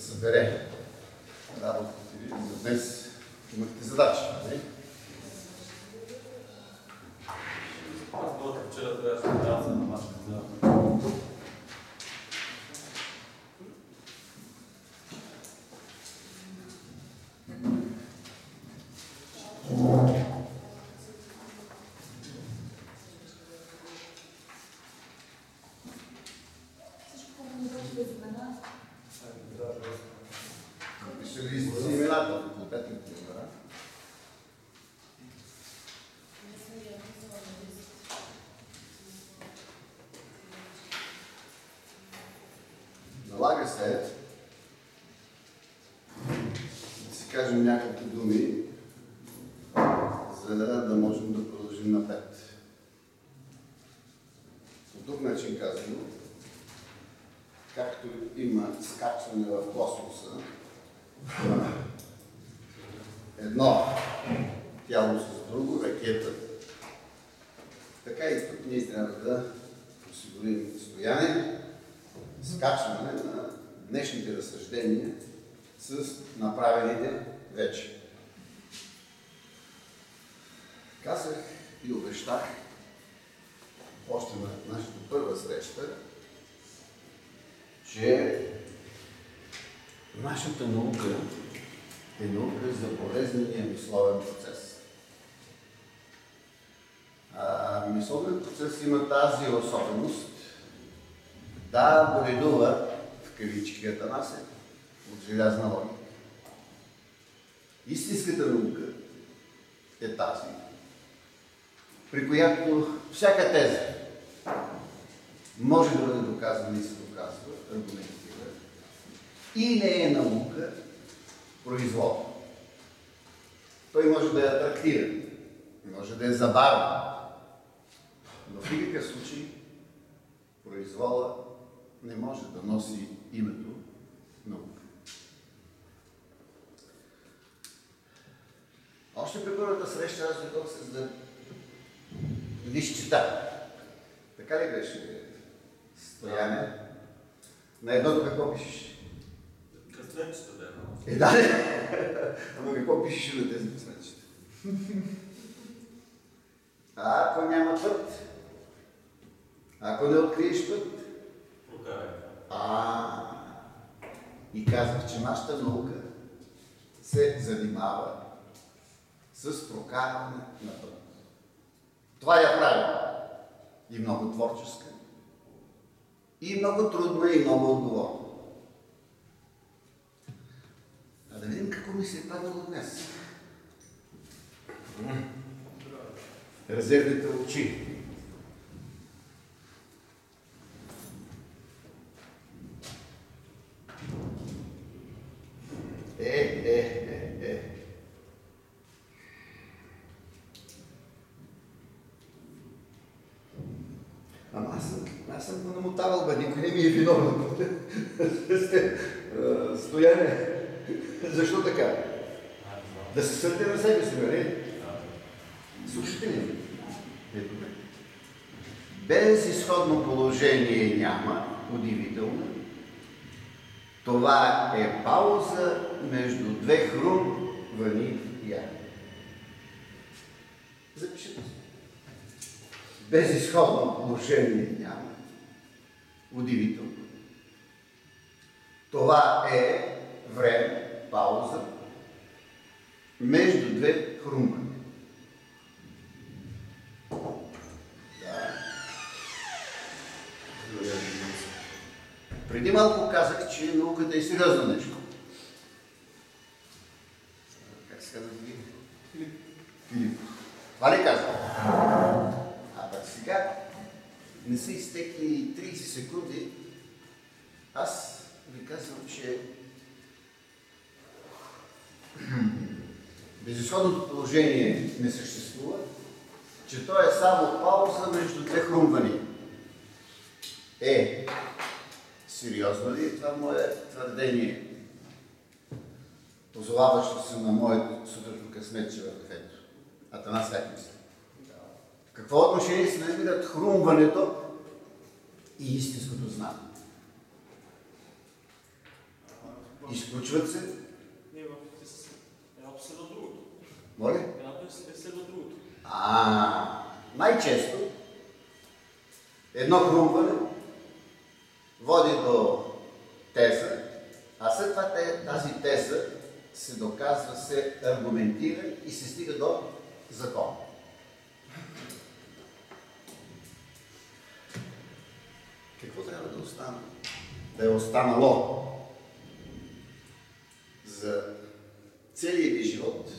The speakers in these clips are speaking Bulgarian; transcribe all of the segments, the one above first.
събере работата ви за днес. Имахте задачи, нали? Вчера трябваше да дам за домашната. Ще ли изпълни имената в факултетните имена? Налага се да си кажем няколко думи, за да можем да продължим напред. По друг начин казано, както има скачване в космоса, едно тяло с друго, ракета, така и тук ние трябва да осигурим стояние, скачване на днешните разсъждения с направените вече. Казах и обещах още на нашата първа среща, че нашата наука е наука за болезнения мисловен процес. Мисловният процес има тази особеност да боледува, в кавички Атанасе, от желязна логика. Истинската наука е тази, при която всяка теза може да бъде доказана и се доказва, аргументира, и не е наука произвол. Той може да е атрактивен, може да е забавен, но в никакъв случай произвола не може да носи името наука. Още при първата среща аз дойдох с да изчета. Така ли беше, Стояне? На едното какво пишеш? Късметчета да е. Да. Ама какво пишеш на тези късметчета? Ако няма път, ако не откриеш път, и казах, че нашата наука се занимава с прокарване на път. Това я прави и много творческа, и много трудна, и много отговорна. А да видим какво ми се е падало днес. Резервните очи. Ама аз съм го намотавал, бе, никой не ми е виновен. Стояне. Защо така? Да се сърдя на себе си, нали? Слушайте ли? Ето ме. Безизходно положение няма, удивително. Това е пауза между две хрумвани ями. Запишете се. Безизходно положение няма, удивително. Това е време, пауза между две хрумвания. Да. Преди малко казах, че науката е сериозно нещо. Как се казва Филип? Филип. Това ли казах? А пък сега не са изтекли 30 секунди. Аз ви казвам, че безизходното положение не съществува, че то е само пауза между две хрумвания. Сериозно ли е това мое твърдение, позоваващо се на моето сутрешно късметче в кафето? Атанас как мисли? В какво отношение се намират хрумването и истинското знание? изключват се. Не, едното следва другото. Моля? Едното следва другото. Най-често едно хрумване води до теза, а след това тази теза се доказва, се аргументира и се стига до закон. Какво трябва да остане? Да е останало за целия ви живот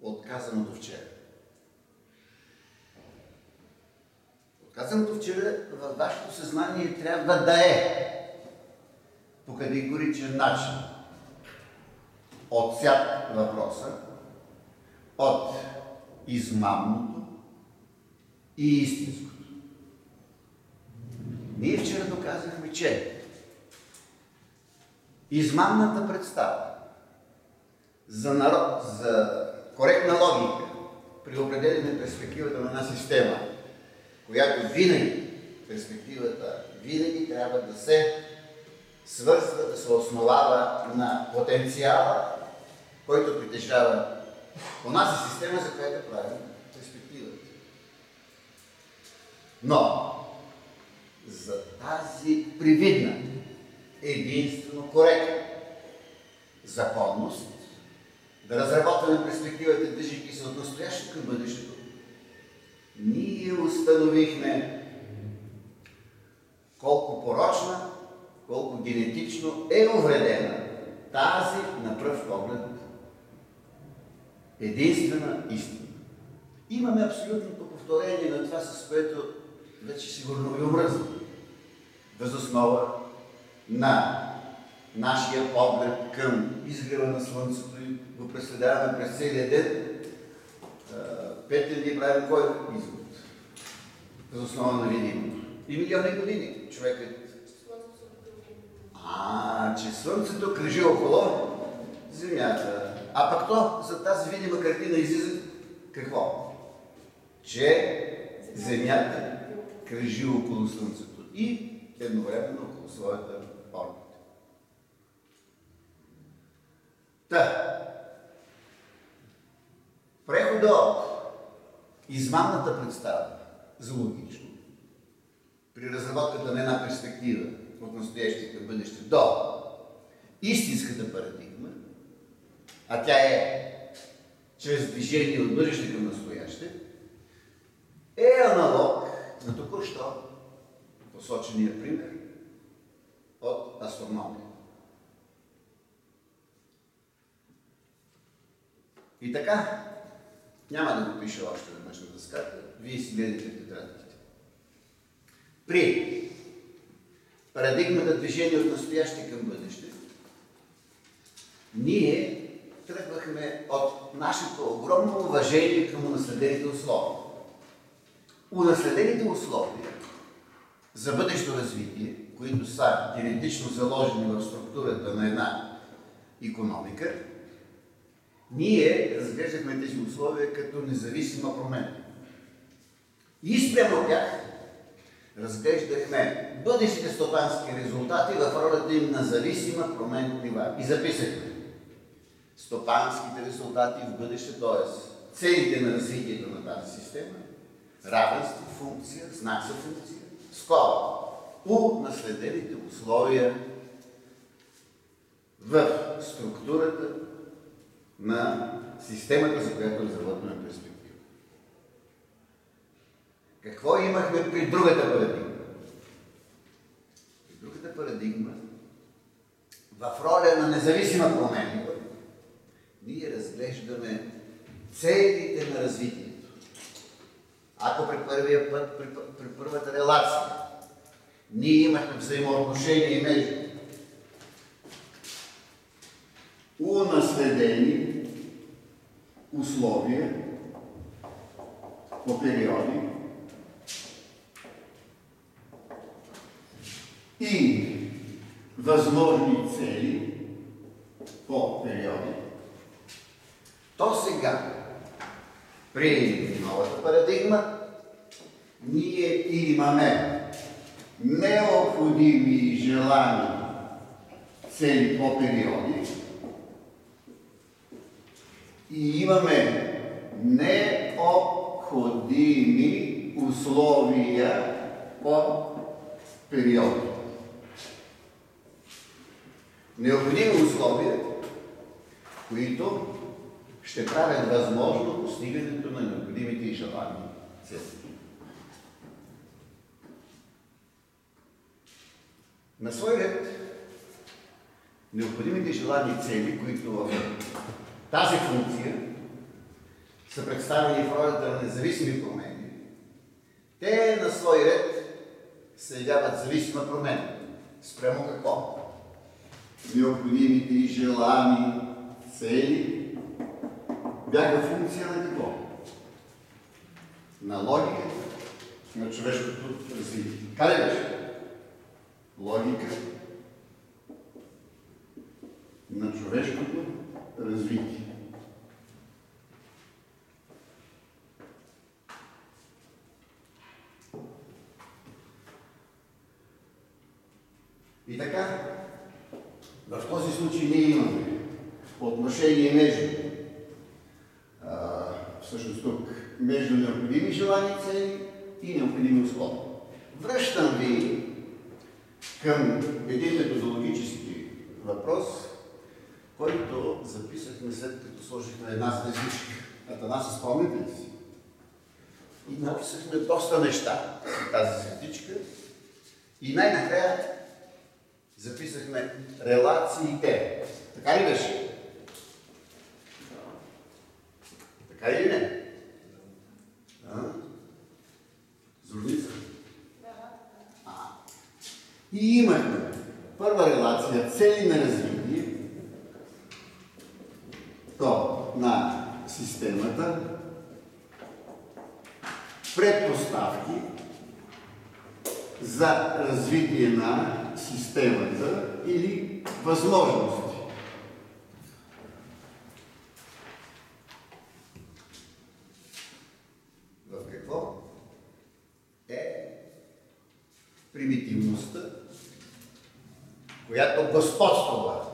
от казаното вчера. От казаното вчера във вашето съзнание трябва да е по категоричен начин отсят въпроса от измамното и истинското. Ние вчера доказахме, че измамната представа за коректна логика при определене перспективата на една система, която перспективата винаги трябва да се свързва, да се основава на потенциала, който притежава онази система, за която правим перспективата. Но за тази привидна, единствено коректна законност, да разработваме перспективата, движейки се от настоящето към бъдещето, ние установихме колко порочна, колко генетично е увредена тази, на пръв поглед, единствена истина. Имаме абсолютното повторение на това, с което вече сигурно ви омръзва. Въз основа на нашия поглед към изгрева на Слънцето и го преследяваме през целия ден, Петър ни правим кой извод? Въз основа на видимото. И милиони години човекът. Че Слънцето кръжи около Земята. А пък то за тази видима картина излиза какво? Че Земята кръжи около Слънцето и едновременно около своята орбита. Прехода от измамната представа за логично при разработката на една перспектива от настоящето към бъдеще до истинската парадигма, а тя е чрез движение от бъдеще към настояще, е аналог на току-що посочения пример от астрономия. И така, няма да го пиша още веднъж на дъската, вие си гледате в тетрадките. При парадигмата движение от настояще към бъдеще, ние тръгвахме от нашето огромно уважение към унаследените условия. Унаследените условия за бъдещо развитие, които са генетично заложени в структурата на една икономика, ние разглеждахме тези условия като независима промена. И спрямо тях разглеждахме бъдещите стопански резултати в ролята им на зависима променлива. И записахме стопанските резултати в бъдеще, т.е. целите на развитието на тази система, равенство, функция, знак за функция, скоро унаследените условия в структурата на системата, за която разработваме перспектива. Какво имахме при другата парадигма? При другата парадигма, в роля на независима променлива, ние разглеждаме целите на развитието. Ако при първия път, при първата релация, ние имахме взаимоотношения между унаследени условия по периоди и възможни цели по периоди, то сега, при новата парадигма, ние имаме необходими и желани цели по периоди и имаме необходими условия по периоди. Необходими условия, които ще правят възможно постигането на необходимите и желани цели. На свой ред, необходимите и желани цели, които в тази функция са представени в ролята на независими промени, те на свой ред се явяват зависима промена. Спрямо какво? Необходимите и желани цели бяха функция на какво? На логиката на човешкото развитие. Къде беше? Логика на човешкото развитие. И така, в този случай ние имаме отношение между всъщност тук между необходими желани цели и необходими условия. Връщам ви към един методологически въпрос, който записахме след като сложихме една звездичка. Атанаса, спомняте ли си? И написахме доста неща в тази звездичка и най-накрая записахме релациите. Така ли беше? Така или не? Зорница? И имахме първа релация цели на развитие, то на системата, предпоставки за развитие на системата или възможности. В какво е примитивността, която господствува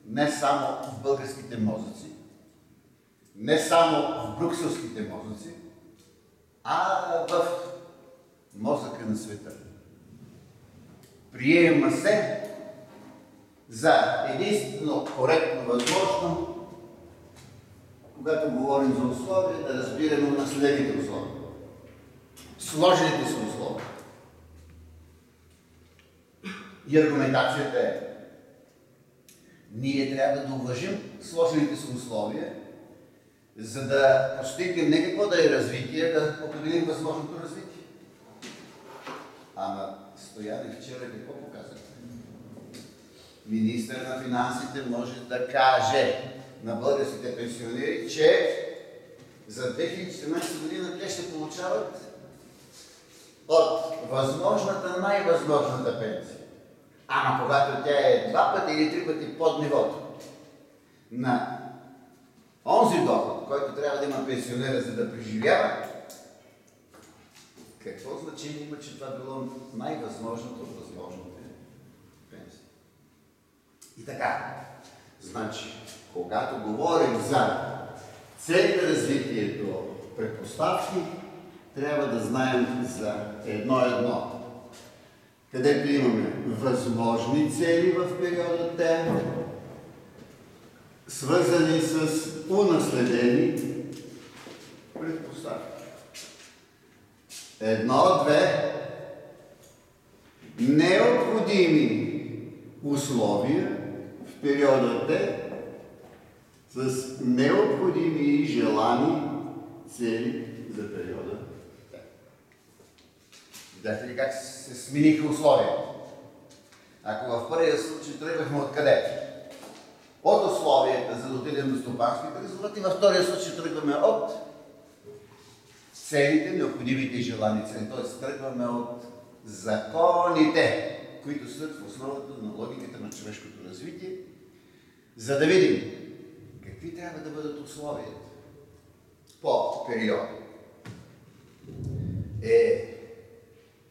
не само в българските мозъци, не само в брюкселските мозъци, а в мозъка на света. Приема се за единствено коректно възможно, когато говорим за условия, да разбираме на следните условия. Сложените са условия. И аргументацията е: ние трябва да уважим сложените си условия, за да постигнем не какво да е развитие, да определим възможното развитие. Ама Стояне вчера какво показахме? Министър на финансите може да каже на българските пенсионери, че за 2014 година те ще получават от възможната най-възможната пенсия. Ама когато тя е 2 пъти или 3 пъти под нивото на онзи доход, който трябва да има пенсионера, за да преживява, какво значение има, че това било най-възможното от възможните пенсии? И така, значи, когато говорим за целите развитието предпоставки, трябва да знаем за едно-едно. Където имаме възможни цели в периода Т, свързани с унаследени предпоставки. 1-2 необходими условия в периода Т с необходими и желани цели за периода Т. Видяхте ли как се смениха условията? Ако в първия случай тръгвахме откъде? От условията, за да отидем до стопанските резултати, във втория случай тръгваме от целите, необходимите и желани цели. Т.е. тръгваме от законите, които са в основата на логиката на човешкото развитие, за да видим какви трябва да бъдат условията по периода.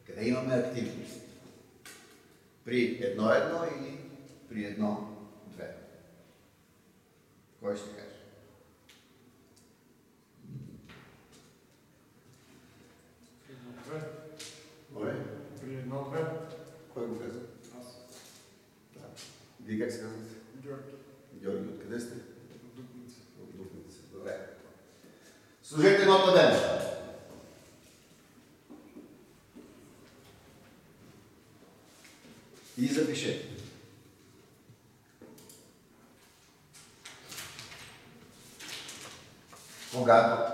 Къде имаме активност? При 1-1 или при 1,2. Кой ще каже? Кой? При 1-2. Кой го каза? Аз. Да. Вие как се казвате? Георги. Георги, откъде сте? От Дупница. От Дупница. Добре. Служете едното ден. И запишете. Когато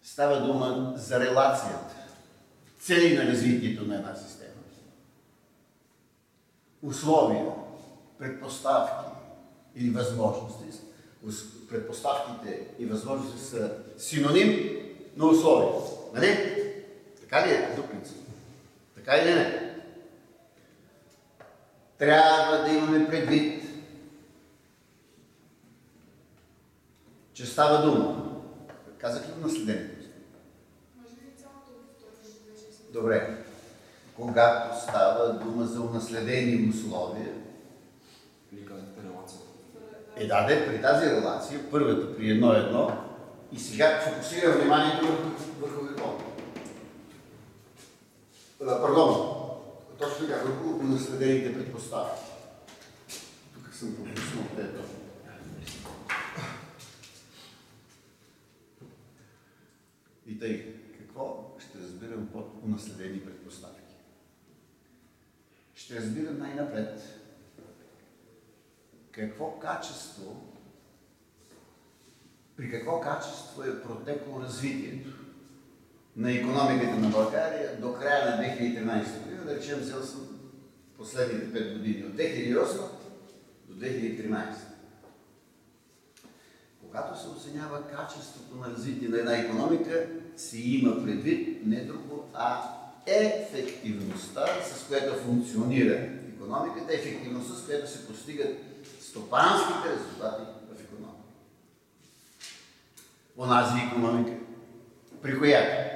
става дума за релацията, цели на развитието на една система, условия, предпоставки или възможности. Предпоставките и възможности са синоним на условия. Нали? Така ли е, Дупница? Така или не? Трябва да имаме предвид, че става дума. Казах ли наследението? Добре. Когато става дума за унаследени условия, Или казахте релацията? при тази релация, първата при 1-1, и сега фокусира вниманието върху какво? Пардон, точно така, върху унаследените предпоставки. Тук съм пропуснал ето. И тъй, какво ще разбирам под унаследени предпоставки? Ще разбирам най-напред при какво качество е протекло развитието на икономиката на България до края на 2013 година, да речем, взел съм последните 5 години, от 2008 до 2013. Когато се оценява качеството на развитие на една икономика, се има предвид не друго, а ефективността, с която функционира икономиката, ефективността, с която се постигат стопанските резултати в икономиката. Онази икономика, при която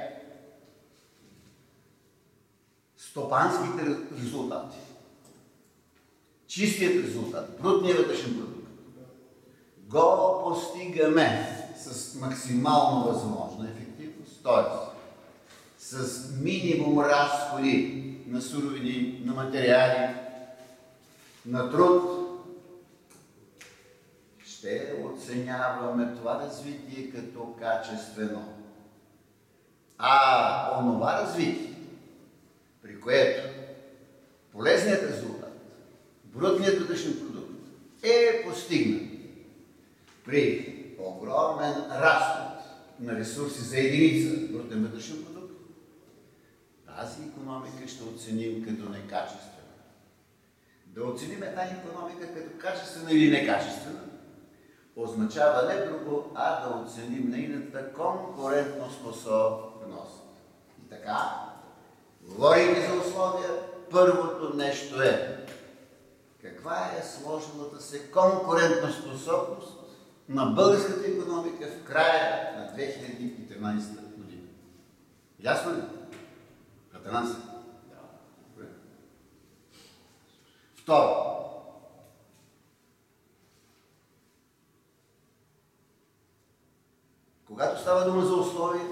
стопанските резултати, чистият резултат, брутният вътрешен продукт, го постигаме с максимално възможна ефективност, т.е. с минимум разходи на суровини, на материали, на труд, ще оценяваме това развитие като качествено. А онова развитие, при което полезният резултат, брутният вътрешен продукт е постигнат при огромен разход на ресурси за единица брутен вътрешен продукт, тази икономика ще оценим като некачествена. Да оценим една икономика като качествена или некачествена означава не друго, а да оценим нейната конкурентоспособност. И така, говорейки за условия, първото нещо е каква е сложилата се конкурентоспособност на българската икономика в края на 2013 година. Ясно ли? Атанас? Да. Второ. Когато става дума за условия,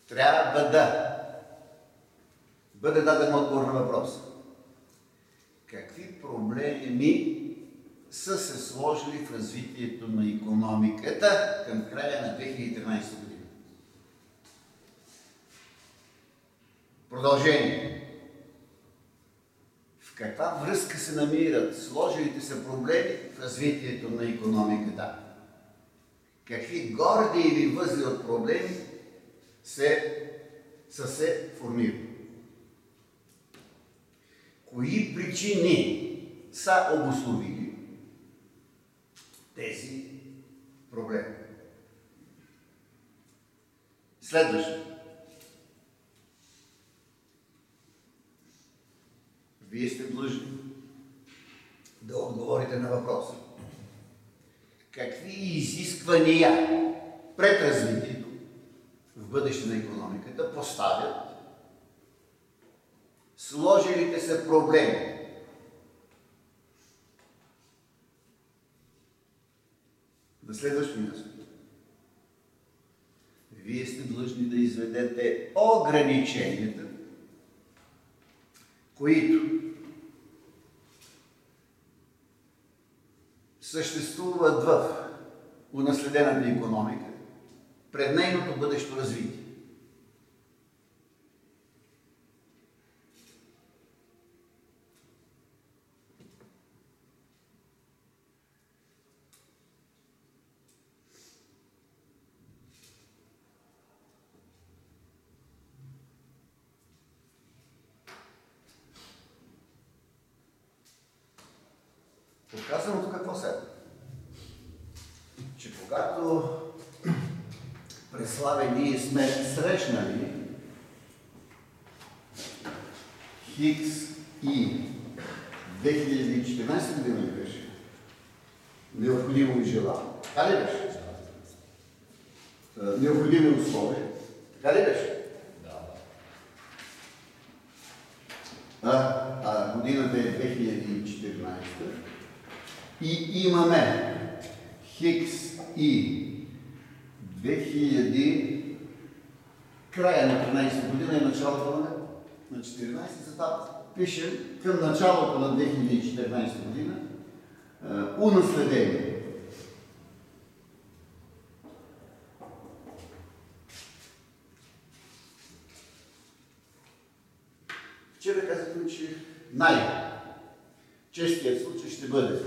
трябва да бъде даден отговор на въпроса. Какви проблеми са се сложили в развитието на икономиката към края на 2013 година? Продължение. В каква връзка се намират сложилите се проблеми в развитието на икономиката? Какви горди или възли от проблеми са се формирали? Кои причини са обусловили тези проблеми? Следващо. Вие сте длъжни да отговорите на въпроса. Какви изисквания пред развитието в бъдеще на икономиката поставят сложилите се проблеми. На следващо място. Вие сте длъжни да изведете ограниченията, които съществуват в унаследената икономика пред нейното бъдещо развитие. Показаното какво следва? Че когато през Славе ние сме срещнали Хикс и 2014 година ли беше? Необходимо и желано. Така ли беше? Необходими условия. Така ли беше? Годината е 2014 и имаме Хикс и 2000 края на 13 година и началото на 14, затова пишем към началото на 2014 година унаследение. Вчера казахме, че най-честият случай ще бъде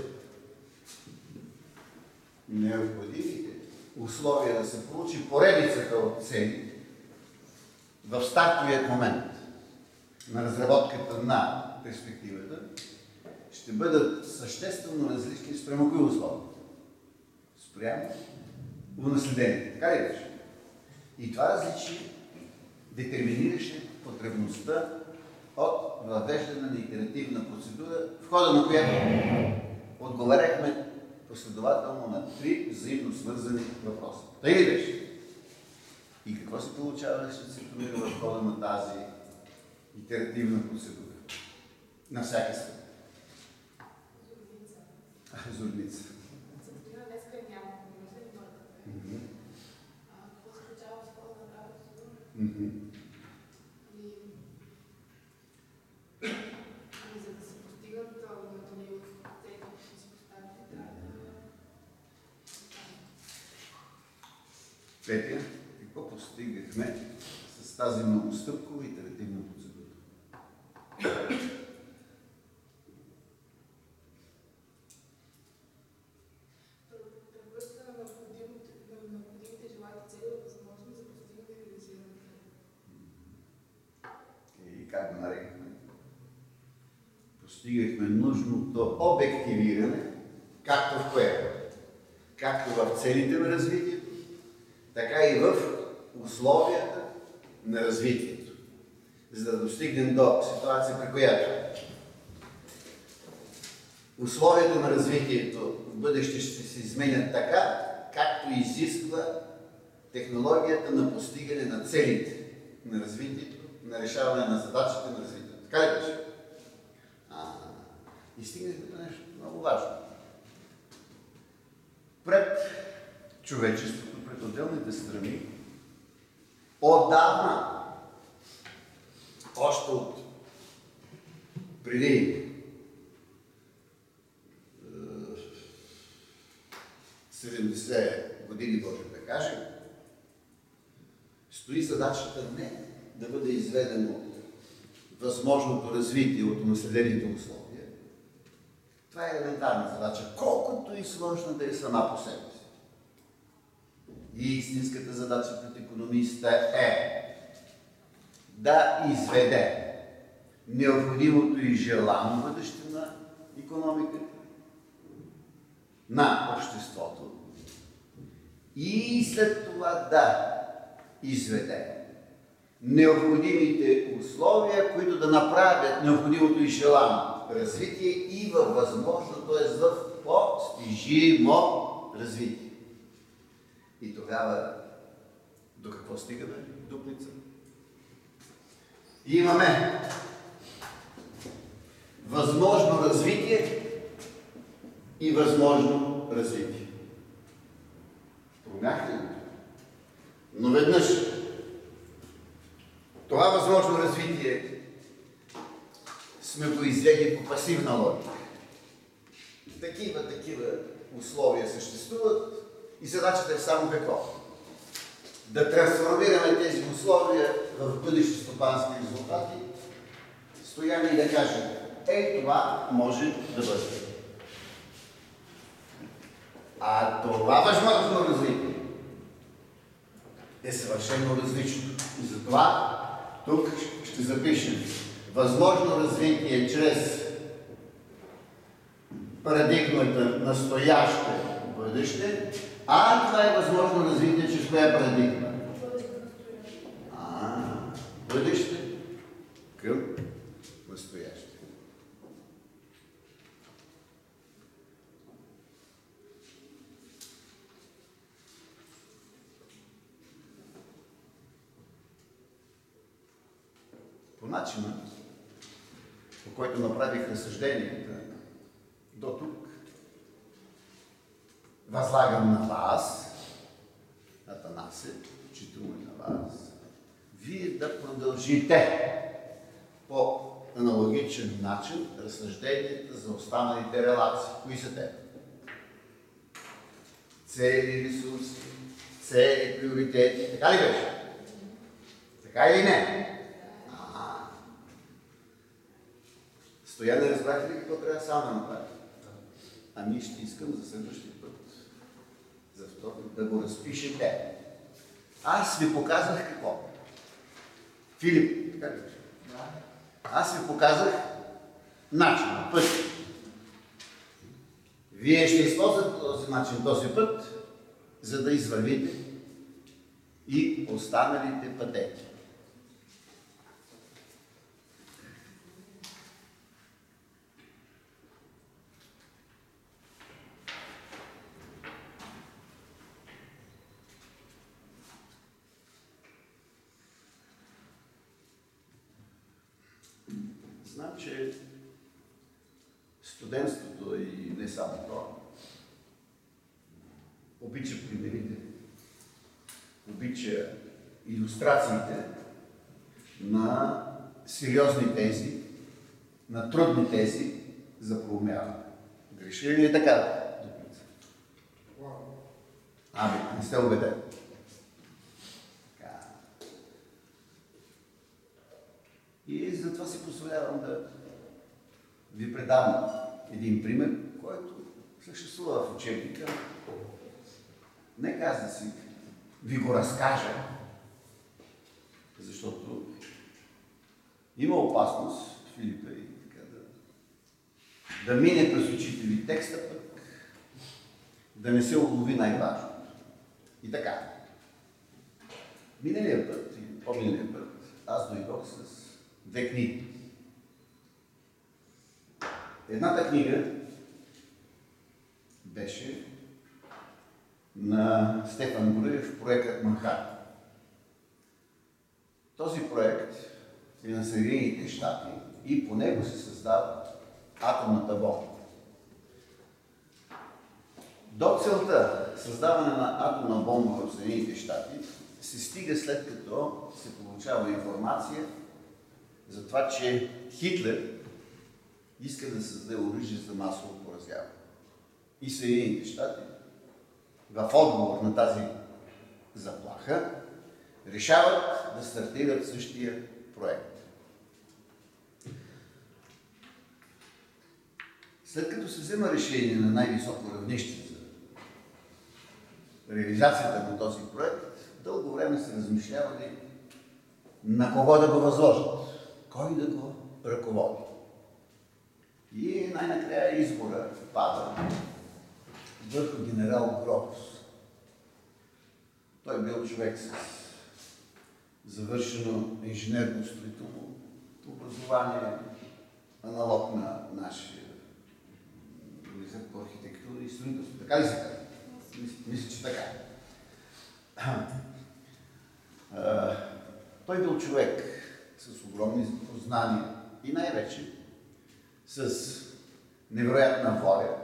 необходимите условия да се получи поредицата от цели в стартовият момент на разработката на перспективата ще бъдат съществено различни спрямо кои условия? Спрямо унаследените. Така ли беше? И това различие детерминираше потребността от въвеждане на итеративна процедура, в хода на която отговаряхме последователно на 3 взаимно свързани въпроса. Тъй ли беше? И какво се получава, ще се промира в хода на тази итеративна процедура? На всяка страна. Зорница. Днеска няма. Какво се получава с хода на тази процедура? За да се постигат методи от тези, които си поставите, трябва да... Петя, какво постигахме с тази многостъпкова итеративна процедура? Превръща на необходимите желаните цели в възможност за постигане и реализиране. И как го нарекахме? Постигахме нужното обективиране, както в което? Както в целите на развитието, така и в условията на развитието. За да достигнем до ситуация, при която условията на развитието в бъдеще ще се изменят така, както изисква технологията на постигане на целите на развитието, на решаване на задачите на развитието. Така ли беше? И стигнахме до нещо много важно. Пред човечеството, пред отделните страни, отдавна, още от преди 70 години, можем да кажем, стои задачата не да бъде изведено възможното развитие от унаследените условия. Това е елементарна задача, колкото и сложна да е сама по себе си. И истинската задача пред икономиста е да изведе необходимото и желано бъдеще на икономиката, на обществото и след това да изведе необходимите условия, които да направят необходимото и желано развитие и във възможно, т.е. в постижимо развитие. И тогава до какво стигаме? Дуплица. И имаме развитие и възможно развитие. Промяхте ли? Но веднъж това възможно развитие сме го извели по пасивна логика. Такива условия съществуват и задачата е само какво? Да трансформираме тези условия в бъдещи стопански резултати, стояне и да кажем, това може да бъде. А това възможно развитие е съвършено различно. И затова тук ще запишем възможно развитие чрез парадигмата настояще бъдеще, а това е възможно развитие чрез коя парадигма? Бъдеще към настояще. По начина, по който направих разсъжденията до тук, възлагам на вас, Атанасе, включително и на вас, вие да продължите по аналогичен начин разсъжденията за останалите релации. Кои са те? Цели, ресурси, цели, приоритети. Така ли беше? Така или не? Стояне, разбрахте ли какво трябва сам да направи? Ами ще искам за следващия път, за втори, да го разпишете. Аз ви показах какво? Филип, така ли? Аз ви показах начина, път. Вие ще използвате този начин, този път, за да извървите и останалите пътеки. Знам, че студентството и не само то обича примерите, обича илюстрациите на сериозни тези, на трудни тези за проумяване. Греши ли е така? Не сте убедени. И затова си позволявам да ви предам един пример, който съществува в учебника. Нека аз да си ви го разкажа, защото има опасност, Филипа, и така да мине през очите ви текста, пък да не се улови най-важното. И така. Миналия път и по-миналия път аз дойдох с две книги. Едната книга беше на Стефан Груев, проектът Манхатън. Този проект е на Съединените щати и по него се създава атомната бомба. До целта създаване на атомна бомба в Съединените щати се стига след като се получава информация за това, че Хитлер иска да създаде оръжие за масово поразяване. И Съединените щати, в отговор на тази заплаха, решават да стартират същия проект. След като се взема решение на най-високо равнище за реализацията на този проект, дълго време се размишлявали на кого да го възложат, кой да го ръководи. И най-накрая избора пада върху генерал Гробус. Той бил човек с завършено инженерно-строително образование, аналог на нашия университет по архитектура и строителство. Така ли се казва? Мисля, че така. Той бил човек с огромни познания и най-вече с невероятна воля,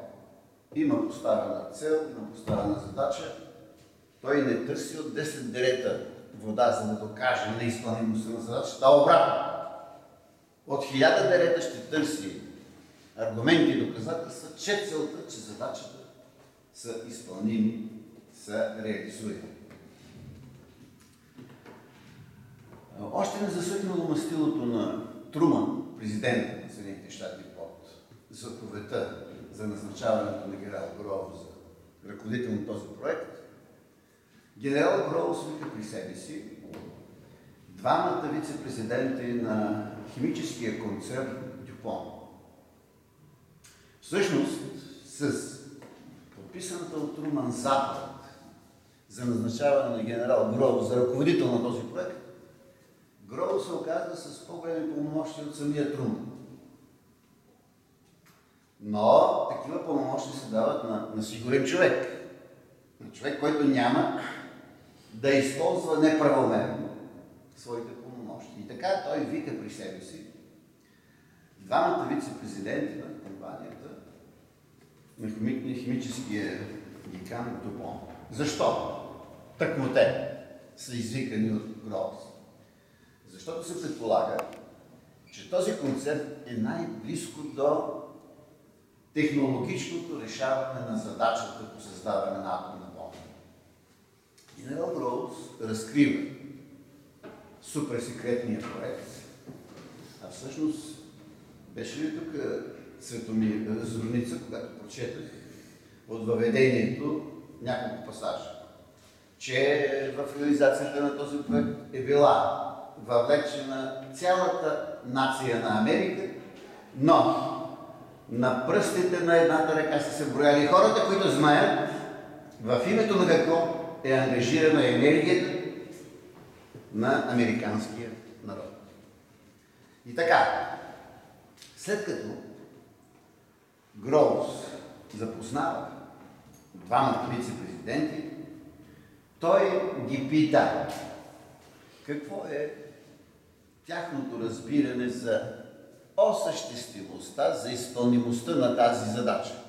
има поставена цел, има поставена задача. Той не търси от 10 дерета вода, за да докаже неизпълнимостта на задачата, а обратно. От 1000 дерета ще търси аргументи и доказателства, че целта, че задачата са изпълними, са реализуеми. Още не засъхнало мастилото на Труман, президента на Съединените щати, под заповедта за назначаването на генерал Гроув за ръководител на този проект, генерал Гроув вика при себе си двамата вице-президенти на химическия концерн Дюпон. Всъщност, с подписаната от Труман заповед за назначаване на генерал Гроув за ръководител на този проект, Гроув се оказва с по-големи пълномощия от самия Труман. Но такива пълномощия се дават на сигурен човек. На човек, който няма да използва неправомерно своите пълномощия. И така той вика при себе си двамата вице-президенти на компанията, на химическия гигант Дюпон. Защо? Тъкмо те са извикани от Гроув. Защото се предполага, че този концерт е най-близко до технологичното решаване на задачата по създаване на атомна бомба. Генерал Гроув разкрива суперсекретния проект, а всъщност беше ли тук Светомир Зорница, когато прочетах от въведението няколко пасажа, че в реализацията на този проект е била въвлечена цялата нация на Америка, но на пръстите на едната ръка са се брояли хората, които знаят в името на какво е ангажирана енергията на американския народ. И така, след като Гроув запознава двамата вице-президенти, той ги пита какво е тяхното разбиране за осъществимостта, за изпълнимостта на тази задача.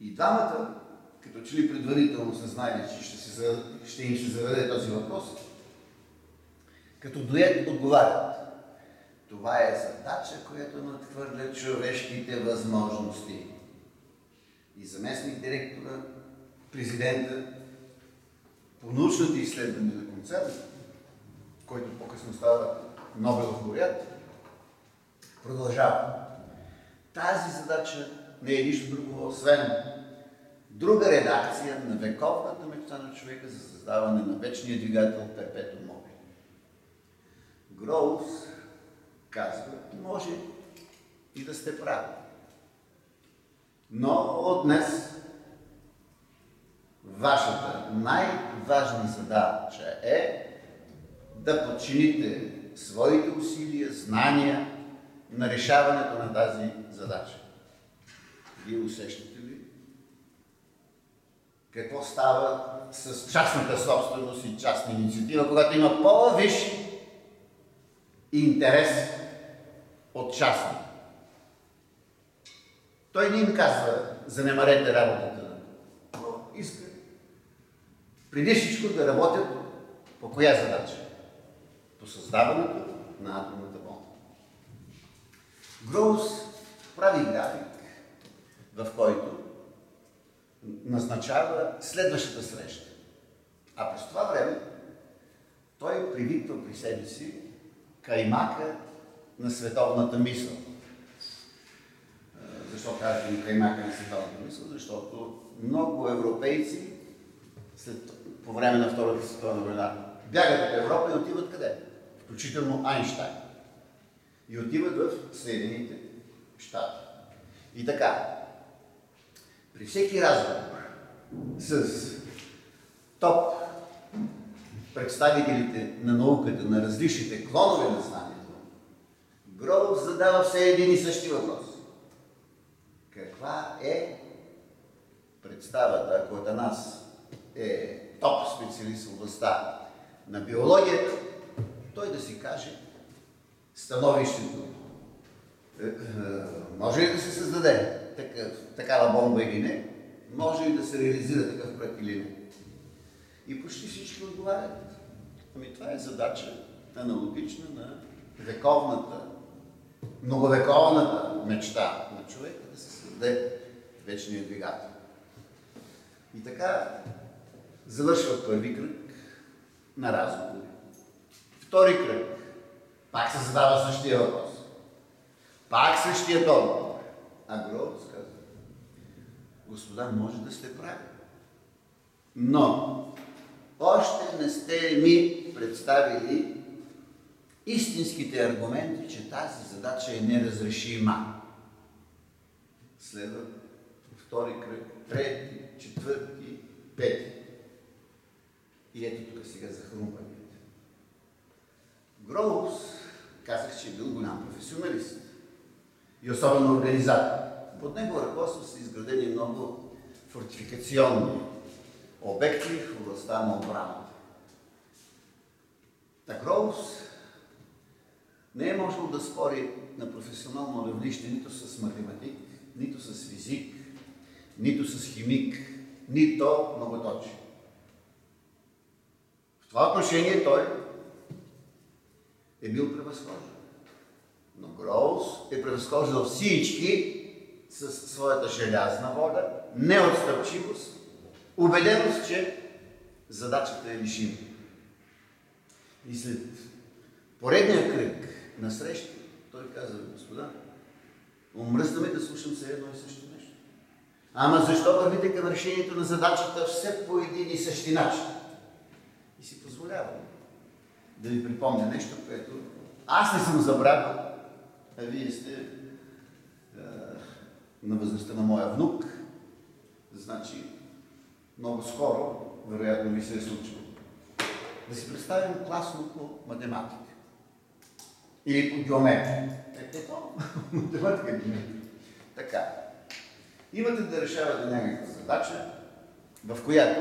И двамата, като че ли предварително са знаели, че ще им се зададе този въпрос, като дует отговарят. Това е задача, която надхвърля човешките възможности. И заместник директора, президента, по научните изследвания на концерна, който по-късно става Нобелов лауреат, продължава. Тази задача не е нищо друго, освен друга редакция на вековната мечта на човека за създаване на вечния двигател перпетуум мобиле. Гроув казва, може и да сте прави. Но от днес вашата най-важна задача е да подчините своите усилия, знания на решаването на тази задача. Вие усещате ли какво става с частната собственост и частна инициатива, когато има по-висш интерес от частна? Той не им казва, занемарете работата, но иска преди всичко да работят по коя задача? По създаването на атомната бомба. Гроув прави график, в който назначава следващата среща. А през това време той привиква при себе си каймака на световната мисъл. Защо казвам каймака на световната мисъл? Защото много европейци по време на Втората световна война бягат от Европа и отиват къде? Включително Айнщайн. И отиват в Съединените щати. И така, при всеки разговор с топ представителите на науката, на различните клонове на знанието, Гроув задава все един и същи въпрос. Каква е представата, ако от нас е топ специалист в областта на биологията, той да си каже становището Може и да се създаде такава бомба или не, може и да се реализира такъв проект или не. И почти всички отговарят. Ами това е задача аналогична на вековната, многовековната мечта на човека да се създаде вечния двигател. И така завършва първи кръг на разговори. Втори кръг. Пак се задава същия въпрос. Пак същия отговор. А Гроус казва: господа, може да сте прави, но още не сте ми представили истинските аргументи, че тази задача е неразрешима. Следва втори кръг, трети, четвърти, пети. И ето тук сега захрумванията. Гроус, казах, че е бил голям професионалист и особено организатор. Под него ръководство са изградени много фортификационни обекти в областта на отбраната. Та Гроус не е можел да спори на професионално равнище нито с математик, нито с физик, нито с химик, нито многоточие. В това отношение той е бил превъзхожден. Но Гроус е превъзхождал всички със своята желязна воля, неотстъпчивост, убеденост, че задачата е решима. И след поредния кръг на среща, той каза: господа, омръзна ме да слушам все едно и също нещо. Ама защо вървите към решението на задачата все по един и същи начин? И си позволявам да ви припомня нещо, което аз не съм забравил, а вие сте на възрастта на моя внук. Значи, много скоро, вероятно ви се е случило. Да си представим класно по математика. Или по геометрия. Ето, математика и геометрия. Така. Имате да решавате някаква задача, в която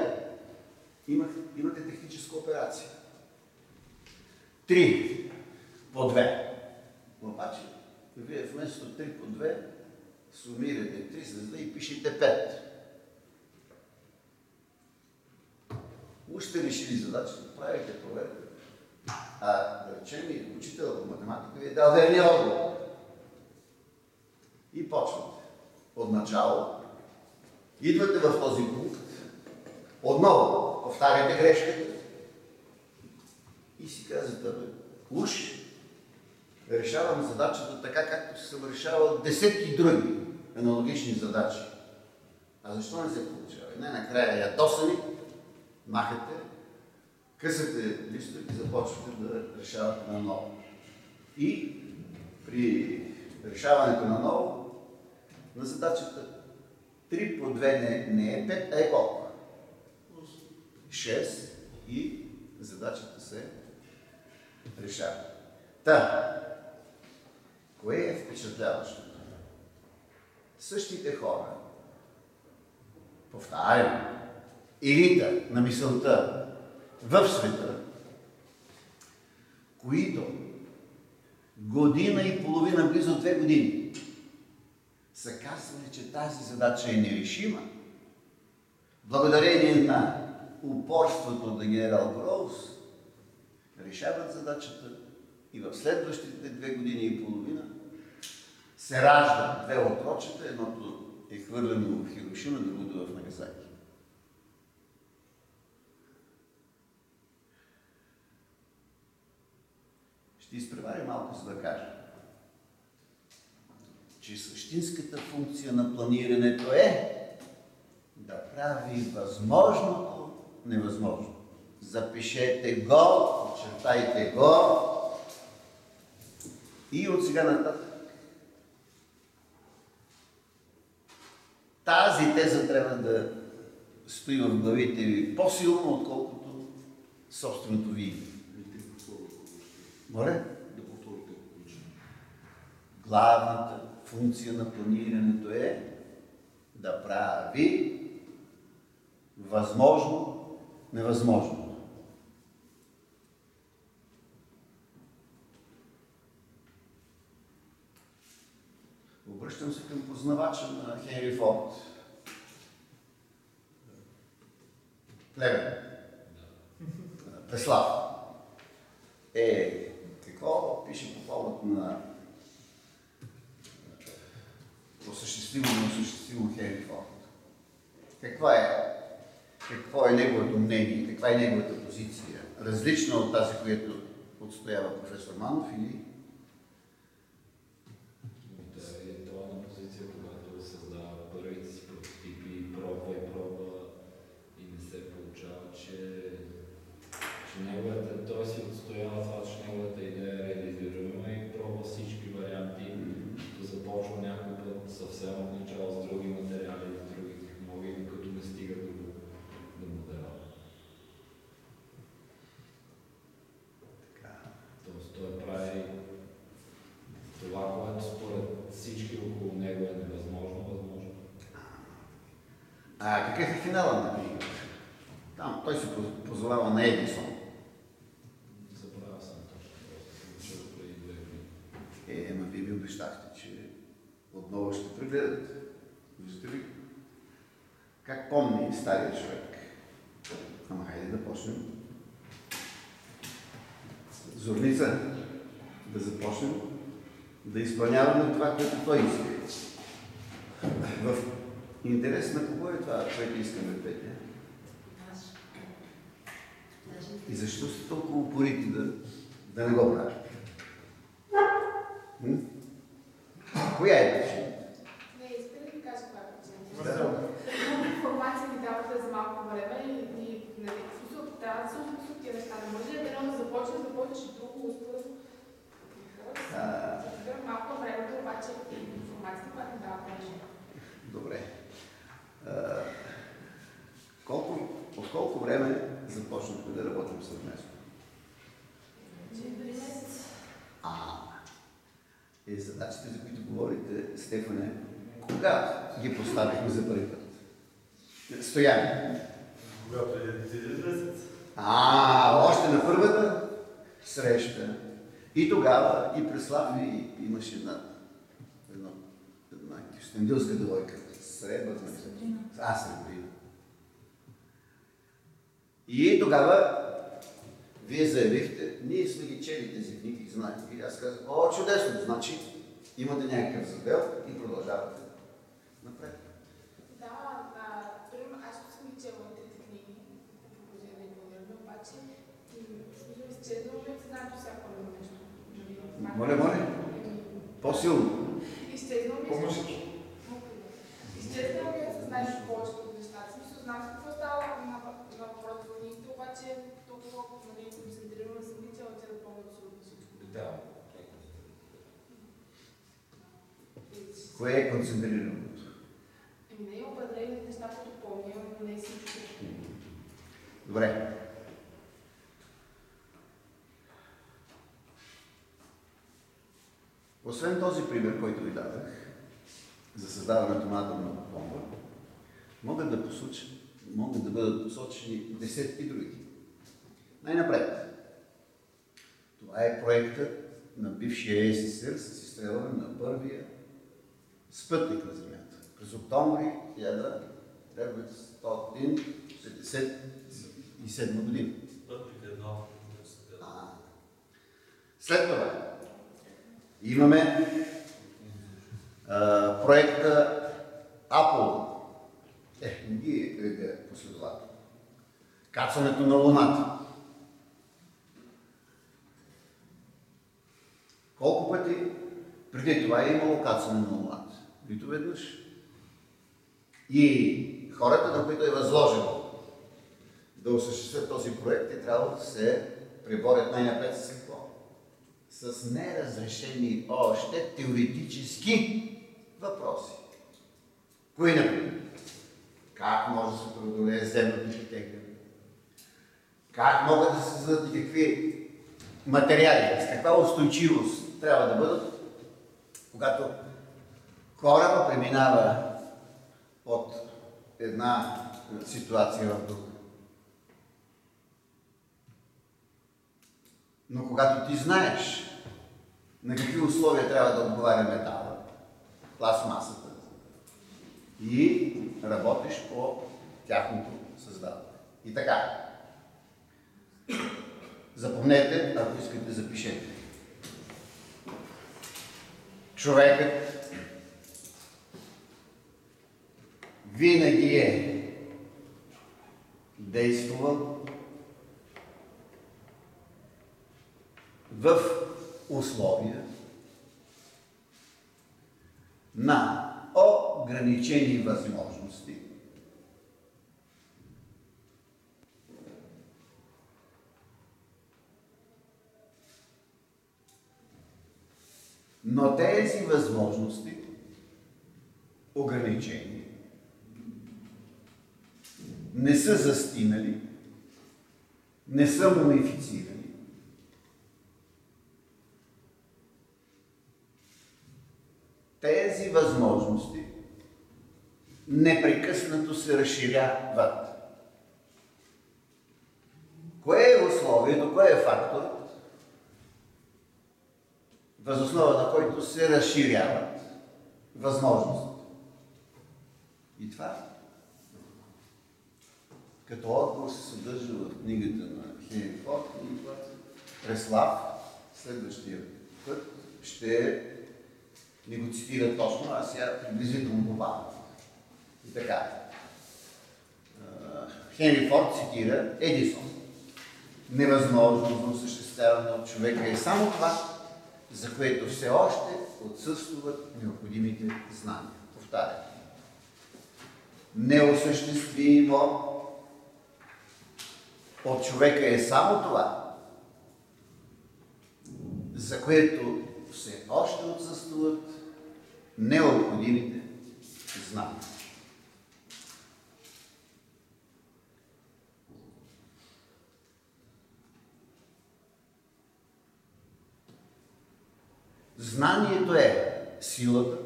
имате техническа операция. 3 по 2. Обаче, вие вместо 3 по 2 сумирате 3 с 2 и пишете 5. Уж сте решили задачата, правите проверка. А да речем и учител по математика ви е дал верния отговор. И почвате. От начало. Идвате в този пункт. Отново повтаряте грешката. И си казвате: уж решавам задачата така, както съм решавал десетки други аналогични задачи. А защо не се получава? И най-накрая ядосани, махате, късате листовете и започвате да решавате наново. И при решаването наново на задачата 3 по 2 не е 5, а е колко? 6 и задачата се решава. Та, кое е впечатляващото? Същите хора, повтарям, елита на мисълта в света, които година и половина, близо 2 години, са казвали, че тази задача е нерешима, благодарение на упорството на генерал Гроус, решават задачата и в следващите 2 години и половина се раждат 2 отрочета, едното е хвърлено в Хирошима, другото в Нагасаки. Ще изпреваря малко, за да кажа, че същинската функция на планирането е да прави възможното невъзможно. Запишете го, очертайте го и от сега нататък тази теза трябва да стои в главите ви по-силно, отколкото собственото ви име. Моля? Да повторите. Главната функция на планирането е да прави възможно невъзможно. Обръщам се към познавача на Хенри Форд. Плевен. Преслав. Какво пише по повод на осъществимо и неосъществимо Хенри Форд? Какво е неговото мнение, каква е неговата позиция? Различна от тази, която отстоява професор Манов или? Това е на позиция, когато създава първите си прототипи, пробва и не се получава, че неговата, той си отстоява това, че неговата идея е реализируема и пробва всички варианти, като започва някой път съвсем от начало с други материали, с други технологии, докато не стига до модела. Тоест той прави това, което според всички около него е невъзможно, възможно. Какъв е финала на книгата? Там той се позовава на Едисон. Забравя съм точно, просто съм чул преди 2 години. Ама вие ми обещахте, че отново ще прегледате. Виждате ли? Как помни стария човек? Ама хайде да почнем. Зорница, да започнем да изпълняваме това, което той иска. В интерес на кого е това, което искаме, Петя? И защо сте толкова упорити да не го правите? Коя е причината? Не, искате ли да ви кажа каква е причината? Здраво. Информация ни давате за малко време и нали, в смисъл, трябва да се описват тия неща. Не може едно да започне друго успоредно. Малко е времето, обаче информацията, която ни давате неща. Добре. От колко време започнахме да работим съвместно? 3 месеца. Задачите, за които говорите, Стефане, кога ги поставихме за първи път? Стояне. Когато е 3 месец. Още на първата среща. И тогава, и Преслав имаше една кюстендилска девойка. Сребърна. Сребрина. И тогава вие заявихте, ние сме ги чели тези книги и знаете. И аз казах, чудесно, значи имате някакъв задел и продължавате напред. Примерно аз съм ги чела трите книги, пропозиране и планиране, обаче изчезнало ми съзнанието всяко едно нещо. Моля. По-силно. Изчезнало ми съзнанието повечето от нещата. Смисъл, знам какво става на въпрос в книгите, обаче толкова концентрирано съм ги чела, че да помня абсолютно всичко. Да. Кое е концентрираното? Не е определени неща, които помня, но не е всичко. Добре. Освен този пример, който ви дадах, за създаването на атомна бомба, могат да бъдат посочени десетки други. Най-напред. Това е проектът на бившия СССР с изстрелване на първия спътник на Земята. През октомври 1957 година. Спътник едно. След това имаме проекта Apollo. Не ги реда последователно. Кацането на Луната. Колко пъти преди това е имало кацане на Луната? Нито веднъж. И хората, на които е възложено да осъществят този проект, е трябвало да се преборят най-напред с какво? С неразрешени още теоретически въпроси. Кои например? Как може да се преодолее земното притегляне? Как могат да се създадат и какви материали, с каква устойчивост трябва да бъдат, когато кораба преминава от една ситуация в друга. Но когато ти знаеш на какви условия трябва да отговаря метала, пластмасата и работиш по тяхното създаване. И така. Запомнете, ако искате, запишете. Човекът винаги е действувал в условия на ограничени възможности, но тези възможности, ограничени, не са застинали, не са мумифицирани. Тези възможности непрекъснато се разширяват. Кое е условието, кое е факторът, въз основа на който се разширяват възможностите? И това, като отговор, се съдържа в книгата на Хенри Форд и Преслав. Следващия път ще ни го цитира точно, а сега приблизително добавя. И така. Хенри Форд цитира Едисон. Невъзможно за осъществяване от човека е само това, за което все още отсъстват необходимите знания. Повтарям. Неосъществимо от човека е само това, за което все още отсъстват необходимите знания. Знанието е силата,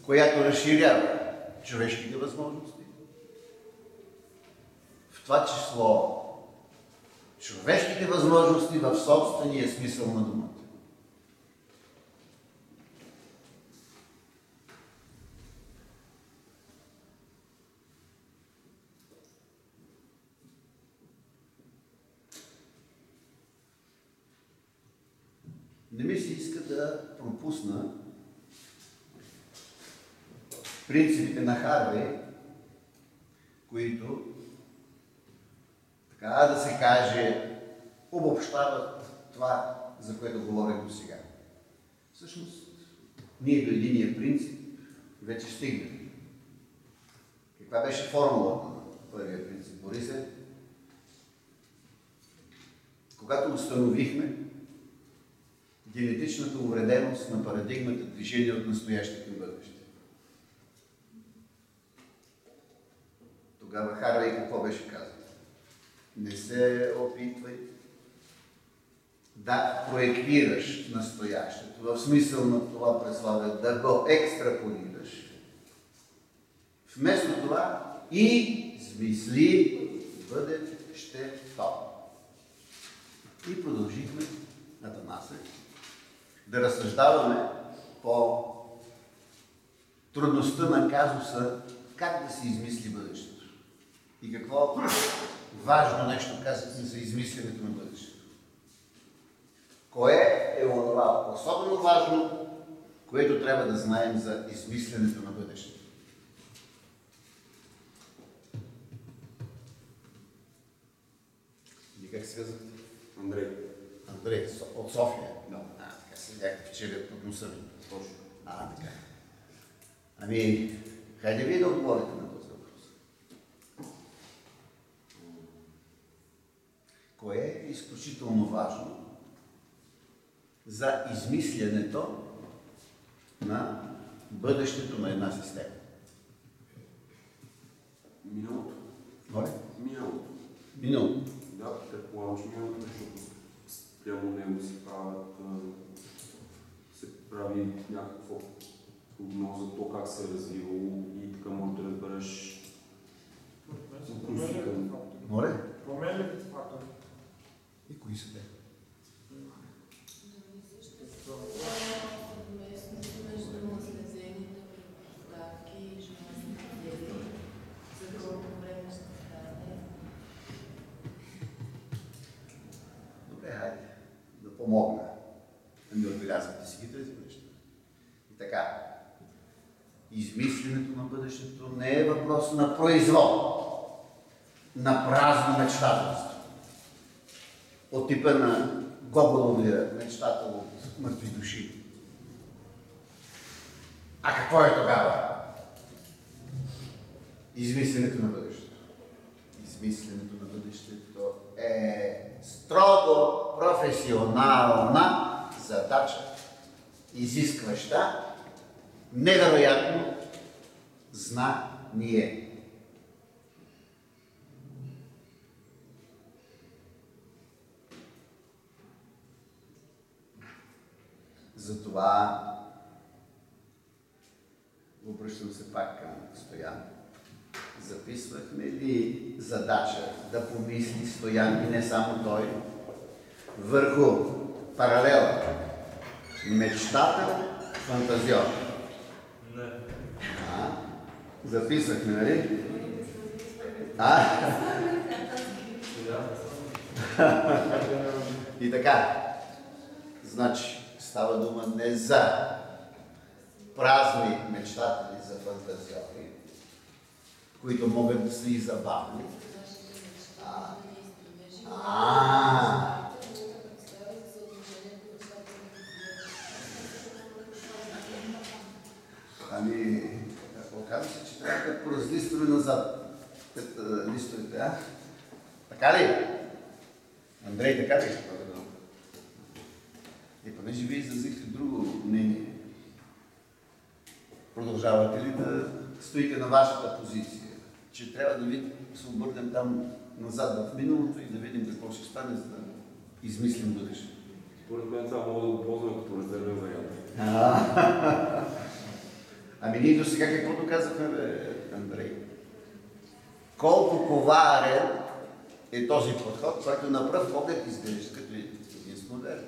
която разширява човешките възможности, в това число човешките възможности в собствения смисъл на думата. Не ми се иска да пропусна принципите на Харвей, които, така да се каже, обобщават това, за което говорих до сега. Всъщност, ние до единия принцип вече стигнахме. Каква беше формулата на първия принцип, Борисе? Когато установихме генетичната увреденост на парадигмата движение от настояще към бъдеще. Тогава Харвей какво беше казал? Не се опитвай да проектираш настоящето, в смисъл на това преславие, да го екстраполираш. Вместо това измисли бъдещето. И продължихме, Атанасък, да разсъждаваме по трудността на казуса как да се измисли бъдещето. И какво важно нещо казахме за измисленето на бъдещето. Кое е онова особено важно, което трябва да знаем за измисленето на бъдещето? И как се казвате? Андрей. Андрей, от София. Да. Така се бяхте вчера под носа ми. Точно. Така. Ами, хайде вие да отговорите на този въпрос. Кое е изключително важно за измислянето на бъдещето на една система? Миналото. Моля? Миналото. Миналото. Да, предполагам, че миналото, защото прямо него се прави някаква прогноза то как се е развивало и така може да разбереш Моля? Променливите фактори. И кои са те? помогна да ми отбелязвате си ги тези неща. И така, измисленето на бъдещето не е въпрос на произвол, на празно мечтателство. От типа на Гоголовия мечтател от мъртви души. А какво е тогава? Измисленето на бъдещето. Измисленето на бъдещето е строго професионална задача, изискваща невероятно знание. Затова обръщам се пак към Стоян. Записвахме ли задача да помисли Стоян и не само той върху паралела мечтател, фантазиор? Не. Записвахме, нали? И така, значи става дума не за празни мечтатели, за фантазиори, които могат да са и забавни. Ами, оказва се, че трябва да поразлистваме назад листовете, а? Така ли? Андрей, така ли? И понеже вие изразихте друго мнение, продължавате ли да стоите на вашата позиция, че трябва да се обърнем там назад в миналото и да видим какво ще стане, за да измислим бъдещето? Според мен това мога да го ползваме като резервен вариант. Ами ние до сега какво доказахме, Андрей? Колко коварен е този подход, който на пръв поглед изглежда като един модерн.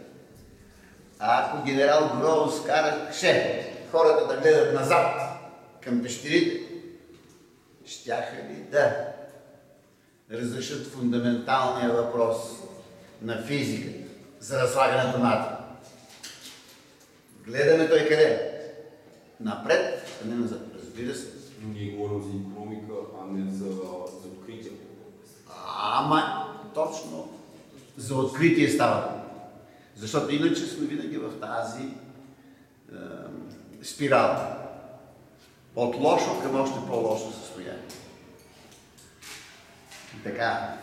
А ако генерал Гроус караше хората да гледат назад към пещерите, щяха ли да разрешат фундаменталния въпрос на физиката за разлагането на атома? Гледаме той къде? Напред, а не назад. Разбира се. Но ние говорим за икономика, а не за откритие. Ама точно за откритие става дума. Защото иначе сме винаги в тази спирала. От лошо към още по-лошо състояние. И така,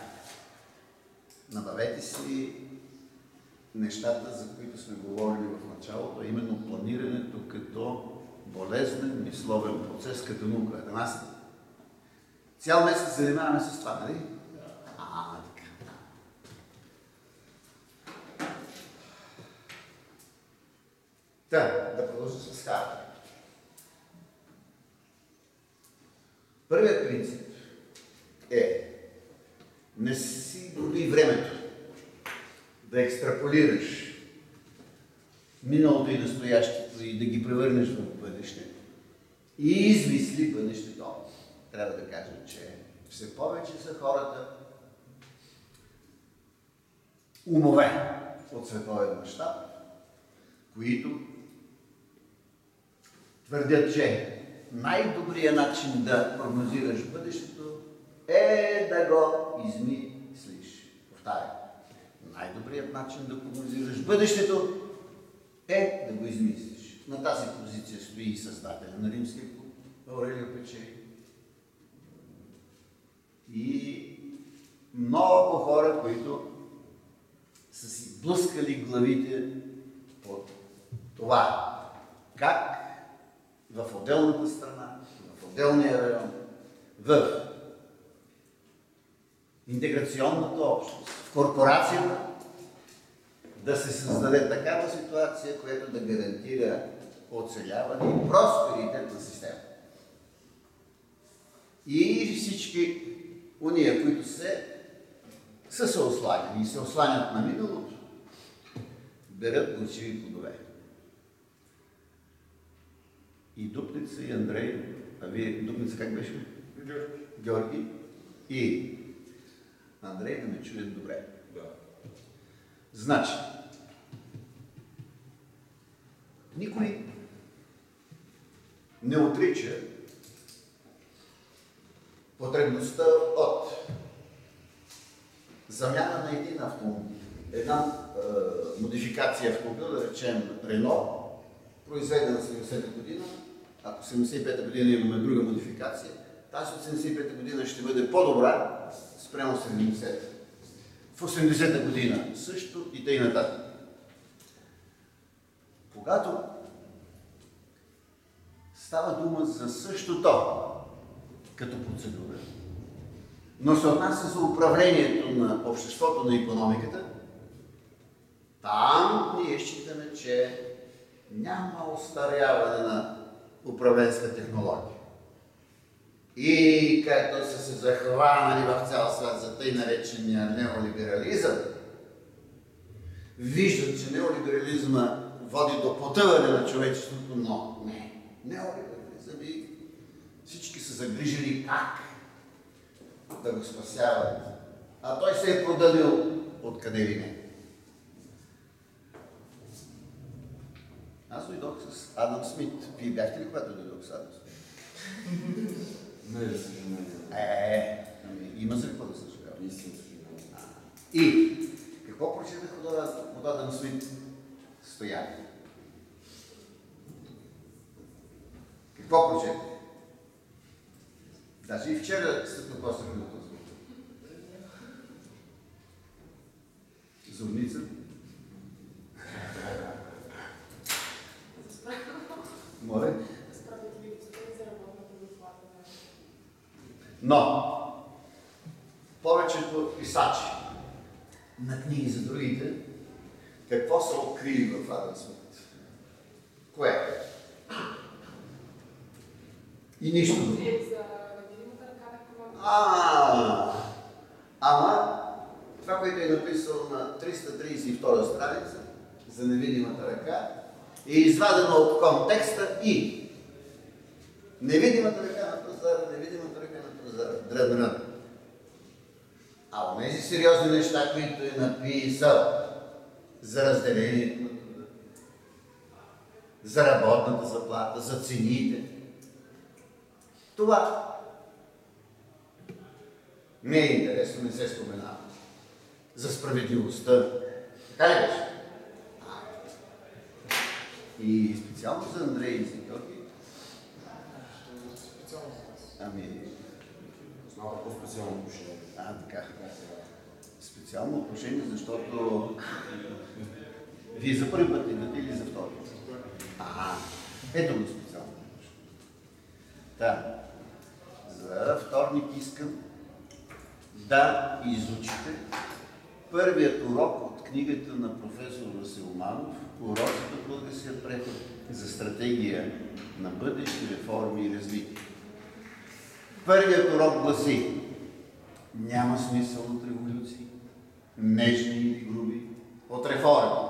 набавете си нещата, за които сме говорили в началото, а именно планирането като болезнен мисловен процес, като наука. Цял месец се занимаваме с това, нали? Така. Да продължа с харта. Първият принцип е не си губи времето да екстраполираш миналото и настоящето и да ги превърнеш в бъдеще и измисли бъдещето. Трябва да кажа, че все повече са хората умове от световен мащаб, които твърдят, че най-добрият начин да прогнозираш бъдещето е да го измислиш. Повтарям. Най-добрият начин да прогнозираш бъдещето е да го измислиш. На тази позиция стои и създателя на римския клуб, Аурелио Печей. И много хора, които са си блъскали главите от това. Как в отделната страна, в отделния район, в интеграционната общност, в корпорацията, да се създаде такава ситуация, която да гарантира оцеляване и просперитет на системата. И всички уния, които са се осланяли и се осланят на миналото, берат горчиви плодове. И Дупница, и Андрей, а вие Дупница как беше? Георги. И Андрей да ме чуят добре. Да. Значи, Никой не отрича потребността от замяна на един автомобил. Една модификация автомобил, да речем Рено, произведена 70-та година, ако 75-та година имаме друга модификация, тази от 75-та година ще бъде по-добра спрямо 70-та. В 80-та година също и тъй нататък. Когато става дума за същото като процедура, но се отнася за управлението на обществото, на икономиката, там ние считаме, че няма остаряване на управленска технология. И където са се захванали в цял свят за тъй наречения неолиберализъм, виждат, че неолиберализма води до потъване на човечеството, но не. Неолиберализъм и всички са загрижили как да го спасяват. А той се е продавил откъде ли не. Аз дойдох с Адам Смит. Вие бяхте ли, когато дойдох с Адам Смит? Не, за съжаление. Има за какво да съжалява. Истински. И какво прочетах от Адам Смит? Стояние. Какво прочетах? Даже и вчера стъпнопостък на този звук. Зубница. Моля? Но повечето писачи на книги за другите, какво са открили в Адам Смит? Кое? И нищо друго. Ама това, което е написал на 332 страница за невидимата ръка, е извадено от контекста и невидимата ръка на пазара, невидимата ръка на пазара, дрън. А онези сериозни неща, които е написал за разделението на труда, за работната заплата, за цените, това не е интересно, не се споменава. За справедливостта. Така ли беше? И специално за Андрей и за Георги. С малко по-специално отношение. Така. Специално отношение, защото вие за първи път идвате или за втори? Ето го специално отношение. Да. За вторник искам да изучите първият урок от книгата на професор Васил Манов "Уроците от българския преход за стратегия на бъдещи реформи и развитие". Първият урок гласи: няма смисъл от революции, нежни или груби, от реформи,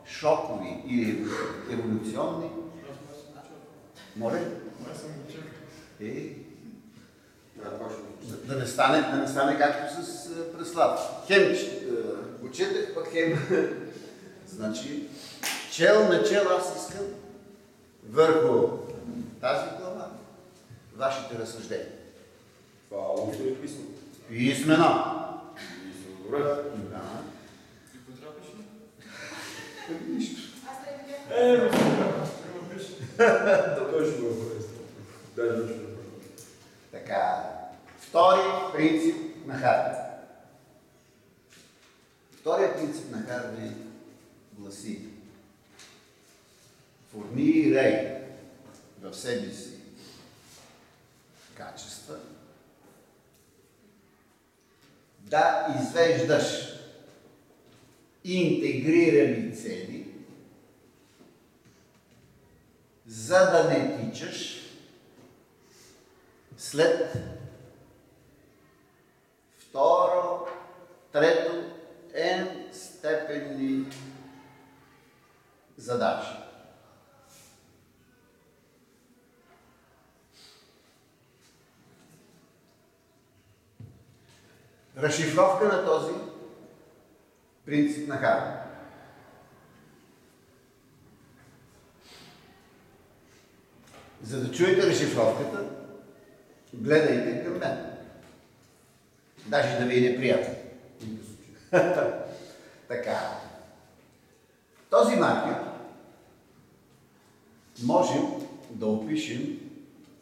шокови или еволюционни. Моля? Да не стане както с Преслав. Хем го четах, пък хем. Значи, чел на чел аз искам върху тази глава вашите разсъждения. Това устно е писано. Писмено. Добре. Да. И какво трябва пише? Нищо. Да, той ще го направи. Дай да ще го направи. Така, втори принцип на Харви. Вторият принцип на Харви гласи: формирай в себе си качества, да извеждаш интегрирани цели, за да не тичаш след второ, трето, n-степенни задачи. Разшифровка на този принцип на Харви. За да чуете разшифровката, гледайте към мен. Даже да ви е неприятно. Така. Този маркер можем да опишем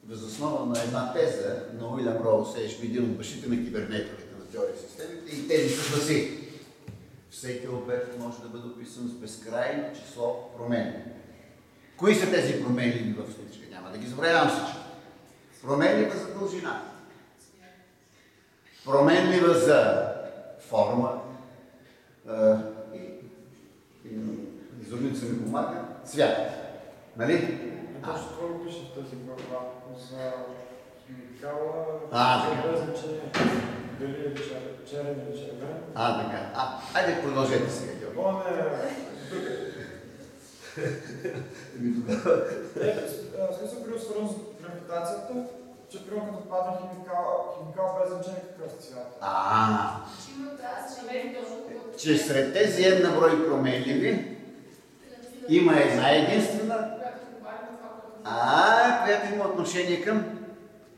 въз основа на една теза на Уилям Роуз Ейшби, един от бащите на кибернетиката на теория системите, и тезата гласи: всеки обект може да бъде описан с безкрайно число промени. Кои са тези промени в случая? Няма да ги забравям всички. Променлива за дължина, променлива за форма и зорница ми помага, цвят. Нали? Точно това го пише в тази глава за химикала, така. значение дали е черен или червен. Така. Айде продължете сега, Георги. В смисъл при свързано с гравитацията, че примерно като падне химикал без значение какъв цвят. Че сред тези една брой променливи има една единствена, която има отношение към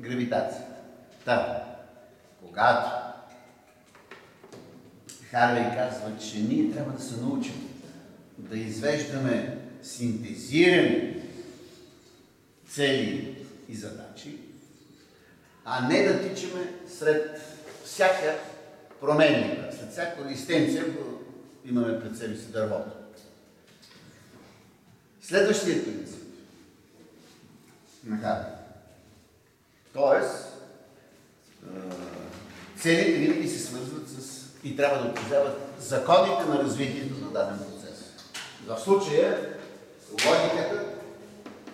гравитация. Когато Харвей казва, че ние трябва да се научим да извеждаме синтезирани цели и задачи, а не да тичаме сред всяка променлива, след всяка листенция, ако имаме пред себе си дървото. Следващият принцип на Харвей. Тоест, целите винаги се свързват с и трябва да отразяват законите на развитието на даден процес. В случая логиката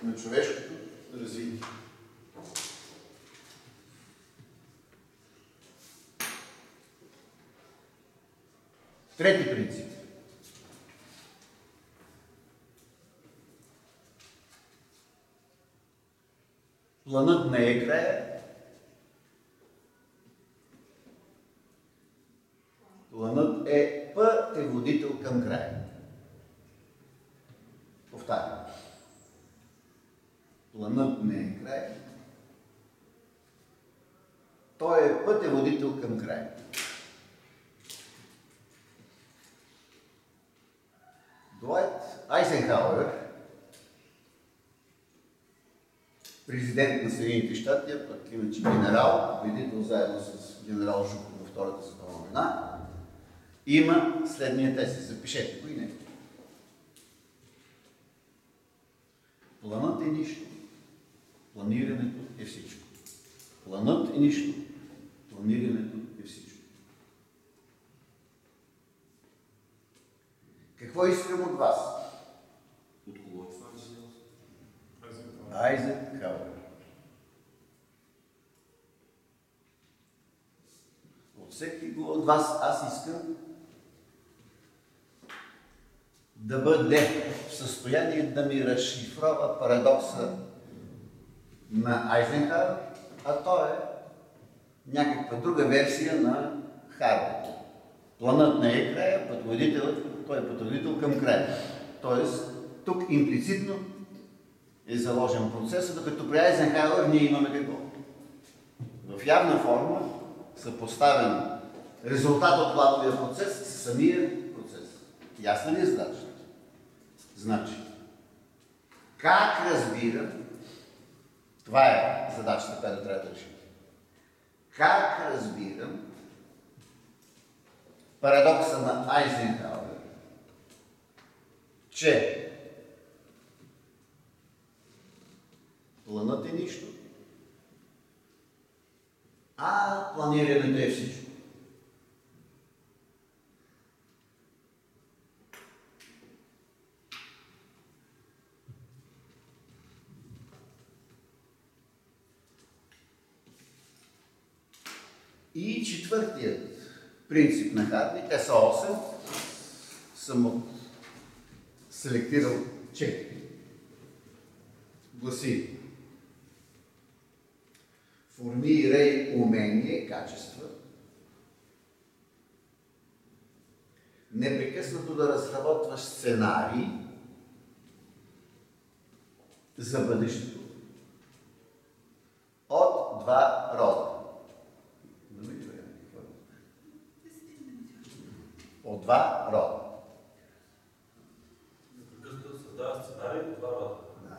на човешкото развитие. Трети принцип. Планът не е края. Планът е пътеводител към края. Повтарям. Планът не е край. Той е пътеводител към края. Дуайт Айзенхауер, президент на Съединените щати, а пък иначе генерал, победител заедно с генерал Жуков във Втората световна война, има следния тезис. Запишете го и не. Планът е нищо. Планирането е всичко. Планът е нищо. Планирането е всичко. Какво искам от вас? От кого е това? Айзенхауер. От всеки го от вас аз искам да бъде в състояние да ми разшифрова парадокса на Айзенхауер, а то е някаква друга версия на Харвей. Планът не е края, той е пътеводител към края. Тоест, тук имплицитно е заложен процесът, докато при Айзенхауер ние имаме какво? В явна форма съпоставен резултат от плановия процес с самия процес. Ясна ли е задачата? Значи, как разбирам, това е задачата, която трябва да решим. Как разбирам парадокса на Айзенхауер, че планът е нищо, а планирането е всичко. И четвъртият принцип на Харвей, те са 8, съм селектирал 4. Гласи: формирай умение, качества, непрекъснато да разработваш сценарии за бъдещето два рода. От два рода. Непрекъснато създава сценарий по два рода. Да.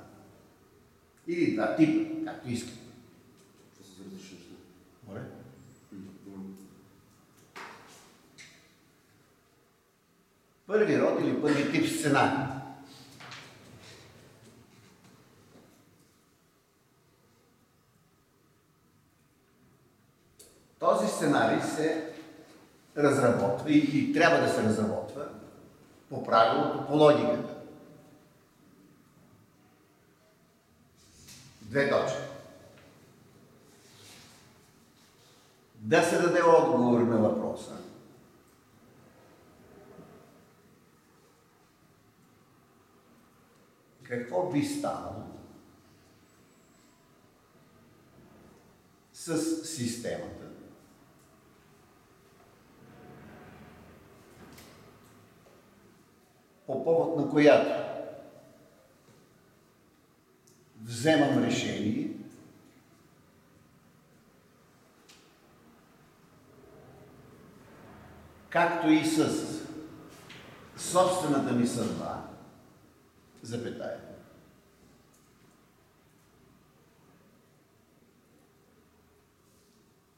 Или два типа, както искате. Това са за различни неща. Моля? Първи род или първи тип сценарий. Този сценарий се разработва и трябва да се разработва по правилото, по логиката. Две точки. Да се даде отговор на въпроса. Какво би станало с системата, по повод на която вземам решение както и с собствената ми съдба, запетая.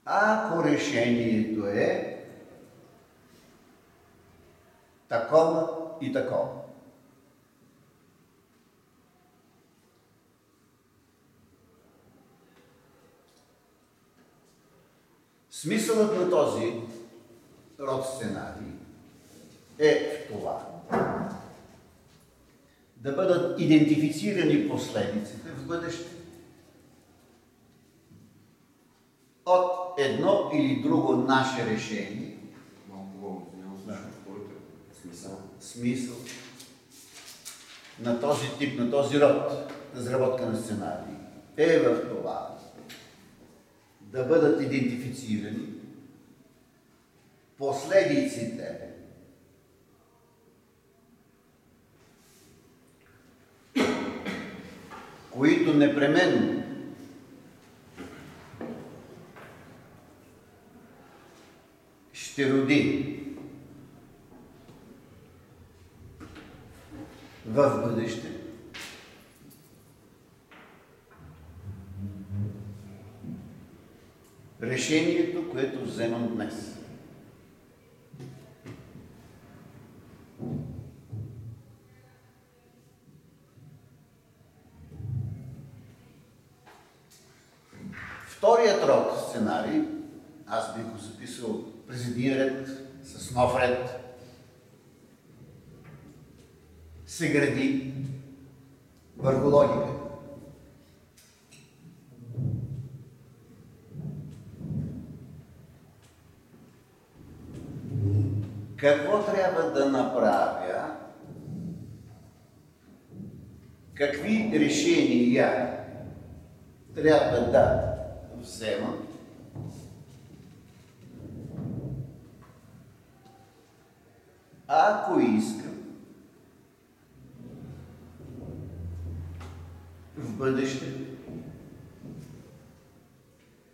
Ако решението е такова и такова. Смисълът на този род сценарий е в това да бъдат идентифицирани последиците в бъдеще от едно или друго наше решение. Малко волно, няма Да. спорите. Смисъл. Смисъл на този тип, на този род разработка на сценарии е в това да бъдат идентифицирани последиците които непременно ще роди в бъдеще решението, което вземам днес. Вторият род сценарий, аз бих го записал през един ред, с нов ред, се гради върху логика. Какво трябва да направя? Какви решения трябва да взема, ако искам в бъдеще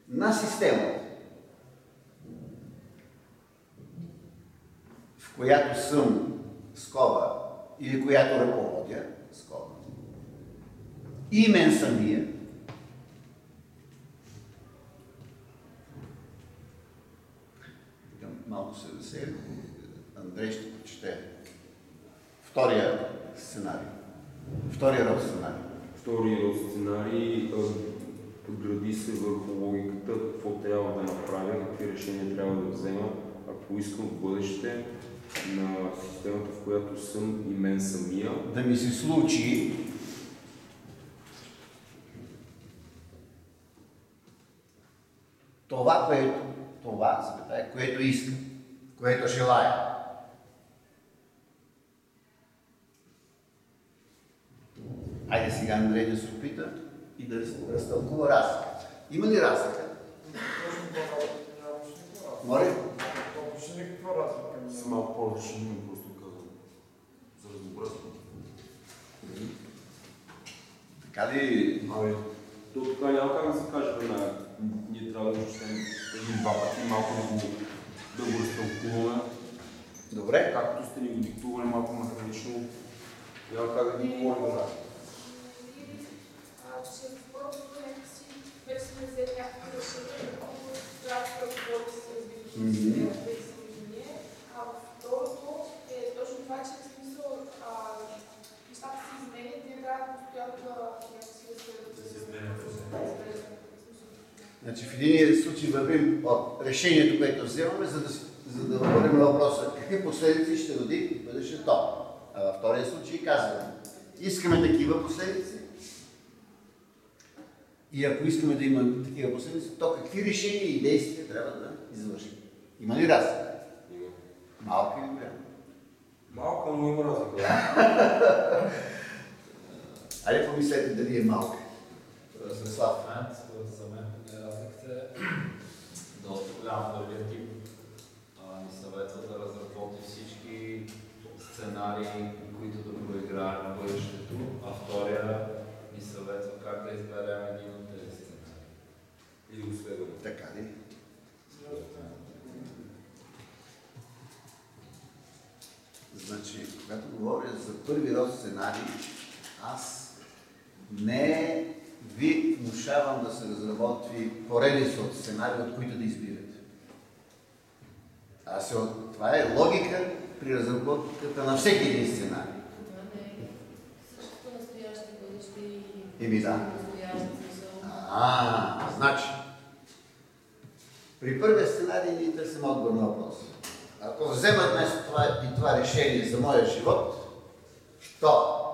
на системата, в която съм скоба или която ръководя скоба, и мен самия, малко се весели, Андрей ще прочете втория сценарий. Втория род сценарий. Втория род сценарий гради се върху логиката, какво трябва да направя, какви решения трябва да взема, ако искам в бъдеще на системата, в която съм и мен самия. Да ми се случи това, което искам, което желая. Айде сега Андрей да се опита и да разтълкува разлика. Има ли разлика? Точно това нямаше никаква разлика. Моля? Нямаше никаква разлика. С малко по-разрешено, просто казвам. За разнообразие. Така ли? Ами, то така няма как да се каже веднага. ние трябва да го четем един-два пъти, малко да го разтълкуваме. Добре. Както сте ни го диктували малко механично, няма как да ни говорим да. Че просто някакси вече сме взели някакви решения, които трябва да работи с развитието без съмнение. А второто е точно това, че в смисъл нещата се изменят и трябва постоянно да се изменят. Значи в един случай вървим от решението, което вземаме, за да отговорим на въпроса какви последици ще роди бъдещето. А във втория случай казваме, искаме такива последици. И ако искаме да има такива последици, то какви решения и действия трябва да извършим? Има ли разлика? Има. Малка или голяма? Малко, но има разлика. Айде помислете дали е малка. Радослав. За мен разликата е доста голям. Първият тип ни съветва да разработи всички сценарии, които да проиграем на бъдещето, а втория ни съветва как да изберем един от тези сценарии. И да го следваме. Така ли? Значи, когато говоря за първи род сценарий, аз не ви внушавам да се разработи поредица от сценарии, от които да избирате. Това е логика при разработката на всеки един сценарий. Това не е същото настояще, бъдеще и Еми да. настояще смисъл. Значи, при първия сценарий ние търсим отговор на въпроса. Ако взема днес това решение за моя живот, то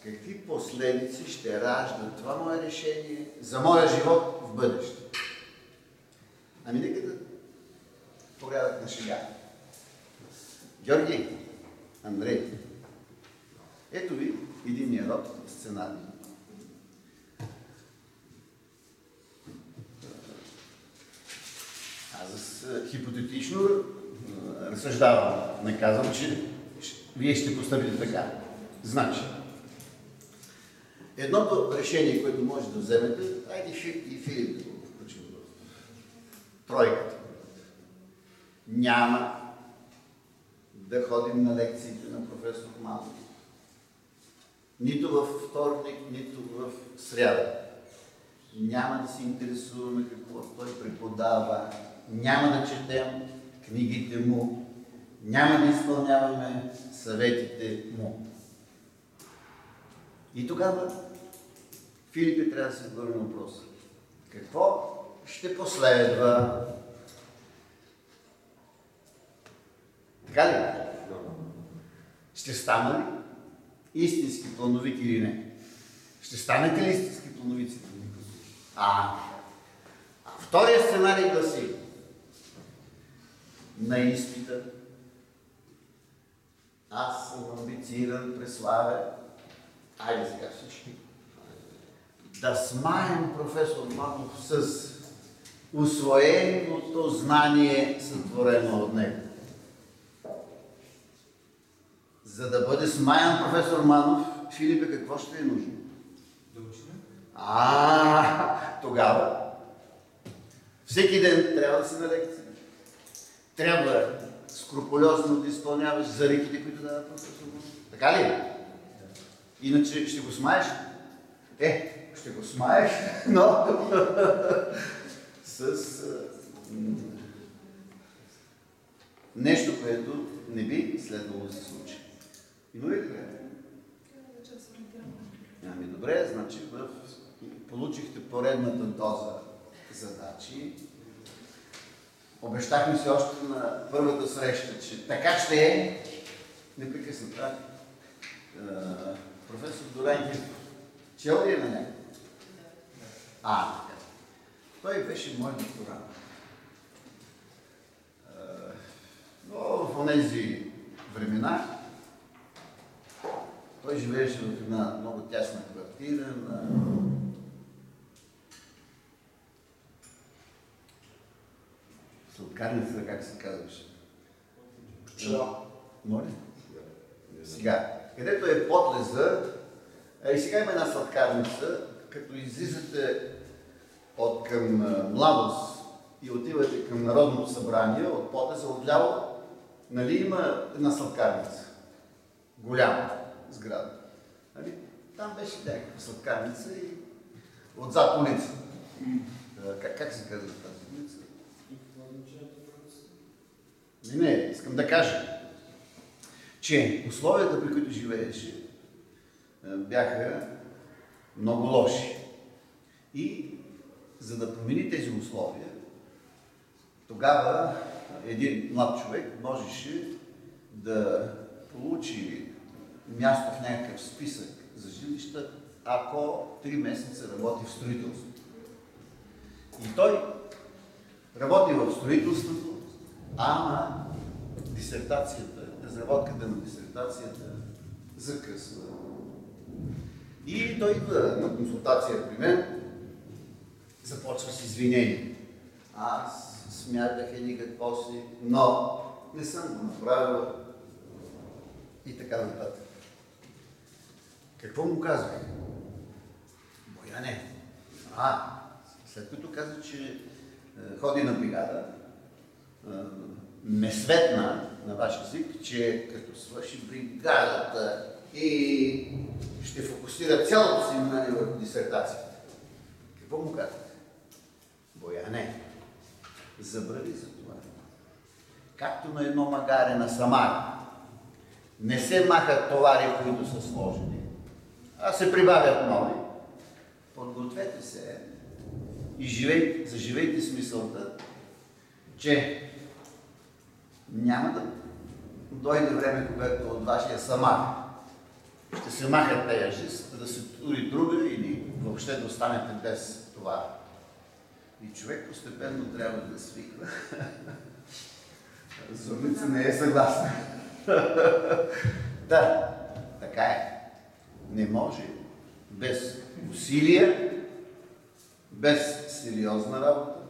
какви последици ще ражда това мое решение за моя живот в бъдеще? Ами нека да порядък на шега. Георги, Андрей, ето ви единния род сценарий. Аз хипотетично разсъждавам, не казвам, че вие ще постъпите така. Значи, едното решение, което може да вземете, айде и Филип да го включим в тройката. Няма да ходим на лекциите на професор Манов. Нито във вторник, нито в сряда. Няма да се интересуваме какво той преподава, няма да четем книгите му, няма да изпълняваме съветите му. И тогава Филипе трябва да се отговори на въпроса. Какво ще последва? Така ли? Ще стана ли истински плановик или не? Ще станете ли истински плановици? Втория сценарий гласи: на изпита аз съм амбициран, преславен, айде сега всички, да смаем професор Манов с усвоеното знание, сътворено от него. За да бъде смаян професор Манов, Филипе, какво ще е нужно? Да учим. Тогава всеки ден трябва да си на лекция. Трябва скрупулезно да изпълняваш зареките, които дава професор Манов. Така ли? Иначе ще го смаеш? Ще го смаеш, но с нещо, което не би следвало да се случи. Има ли така? Добре, значи получихте поредната доза задачи. Обещахме се още на първата среща, че така ще е. Непрекъснато. Професор Долянкев, чел ли е на него? Така. Той беше мой докторант. Но в тези времена той живееше в една много тясна квартира на сладкарница, как се казваше? Пчела. Моля? Сега, където е подлеза, и сега има една сладкарница, като излизате от към младост и отивате към Народното събрание, от потеза отляво, нали има една сладкарница. Голяма сграда. Нали? Там беше някаква сладкарница и отзад улица. Как се казва тази улица? Не, искам да кажа, че условията, при които живееше, бяха много лоши. И за да промени тези условия, тогава един млад човек можеше да получи място в някакъв списък за жилища, ако 3 месеца работи в строителството. И той работи в строителството, ама дисертацията, разработката на дисертацията закъсва. И той идва на консултация при мен, започва с извинение. Аз смятах еди какво си, но не съм го направил и така нататък. Какво му казах? Бояне. След като каза, че ходи на бригада, ме светна на ваш език, че като свърши бригадата и ще фокусира цялото си внимание върху дисертацията. Какво му казах? Бояне. Забрави за това. Както на едно магаре на Самара не се махат товари, които са сложени, а се прибавят нови. Подгответе се и заживейте с мисълта, че няма да дойде време, когато от вашия Самар ще се махат тежест, да се тури друга или въобще да останете без това. И човек постепенно трябва да свиква. Зорница не е съгласна. Да, така е. Не може без усилия, без сериозна работа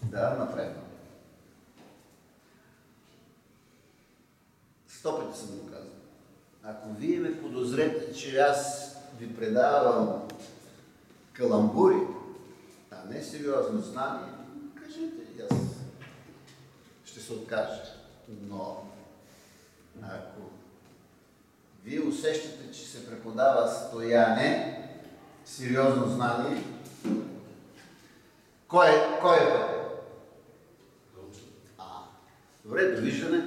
да напредва. 100 пъти съм го казал. Ако вие ме подозрете, че аз ви предавам каламбури, а не сериозно знание, кажете, аз ще се откажа. Но ако вие усещате, че се преподава стояне, сериозно знание, кой е пътя? Добре, довиждане.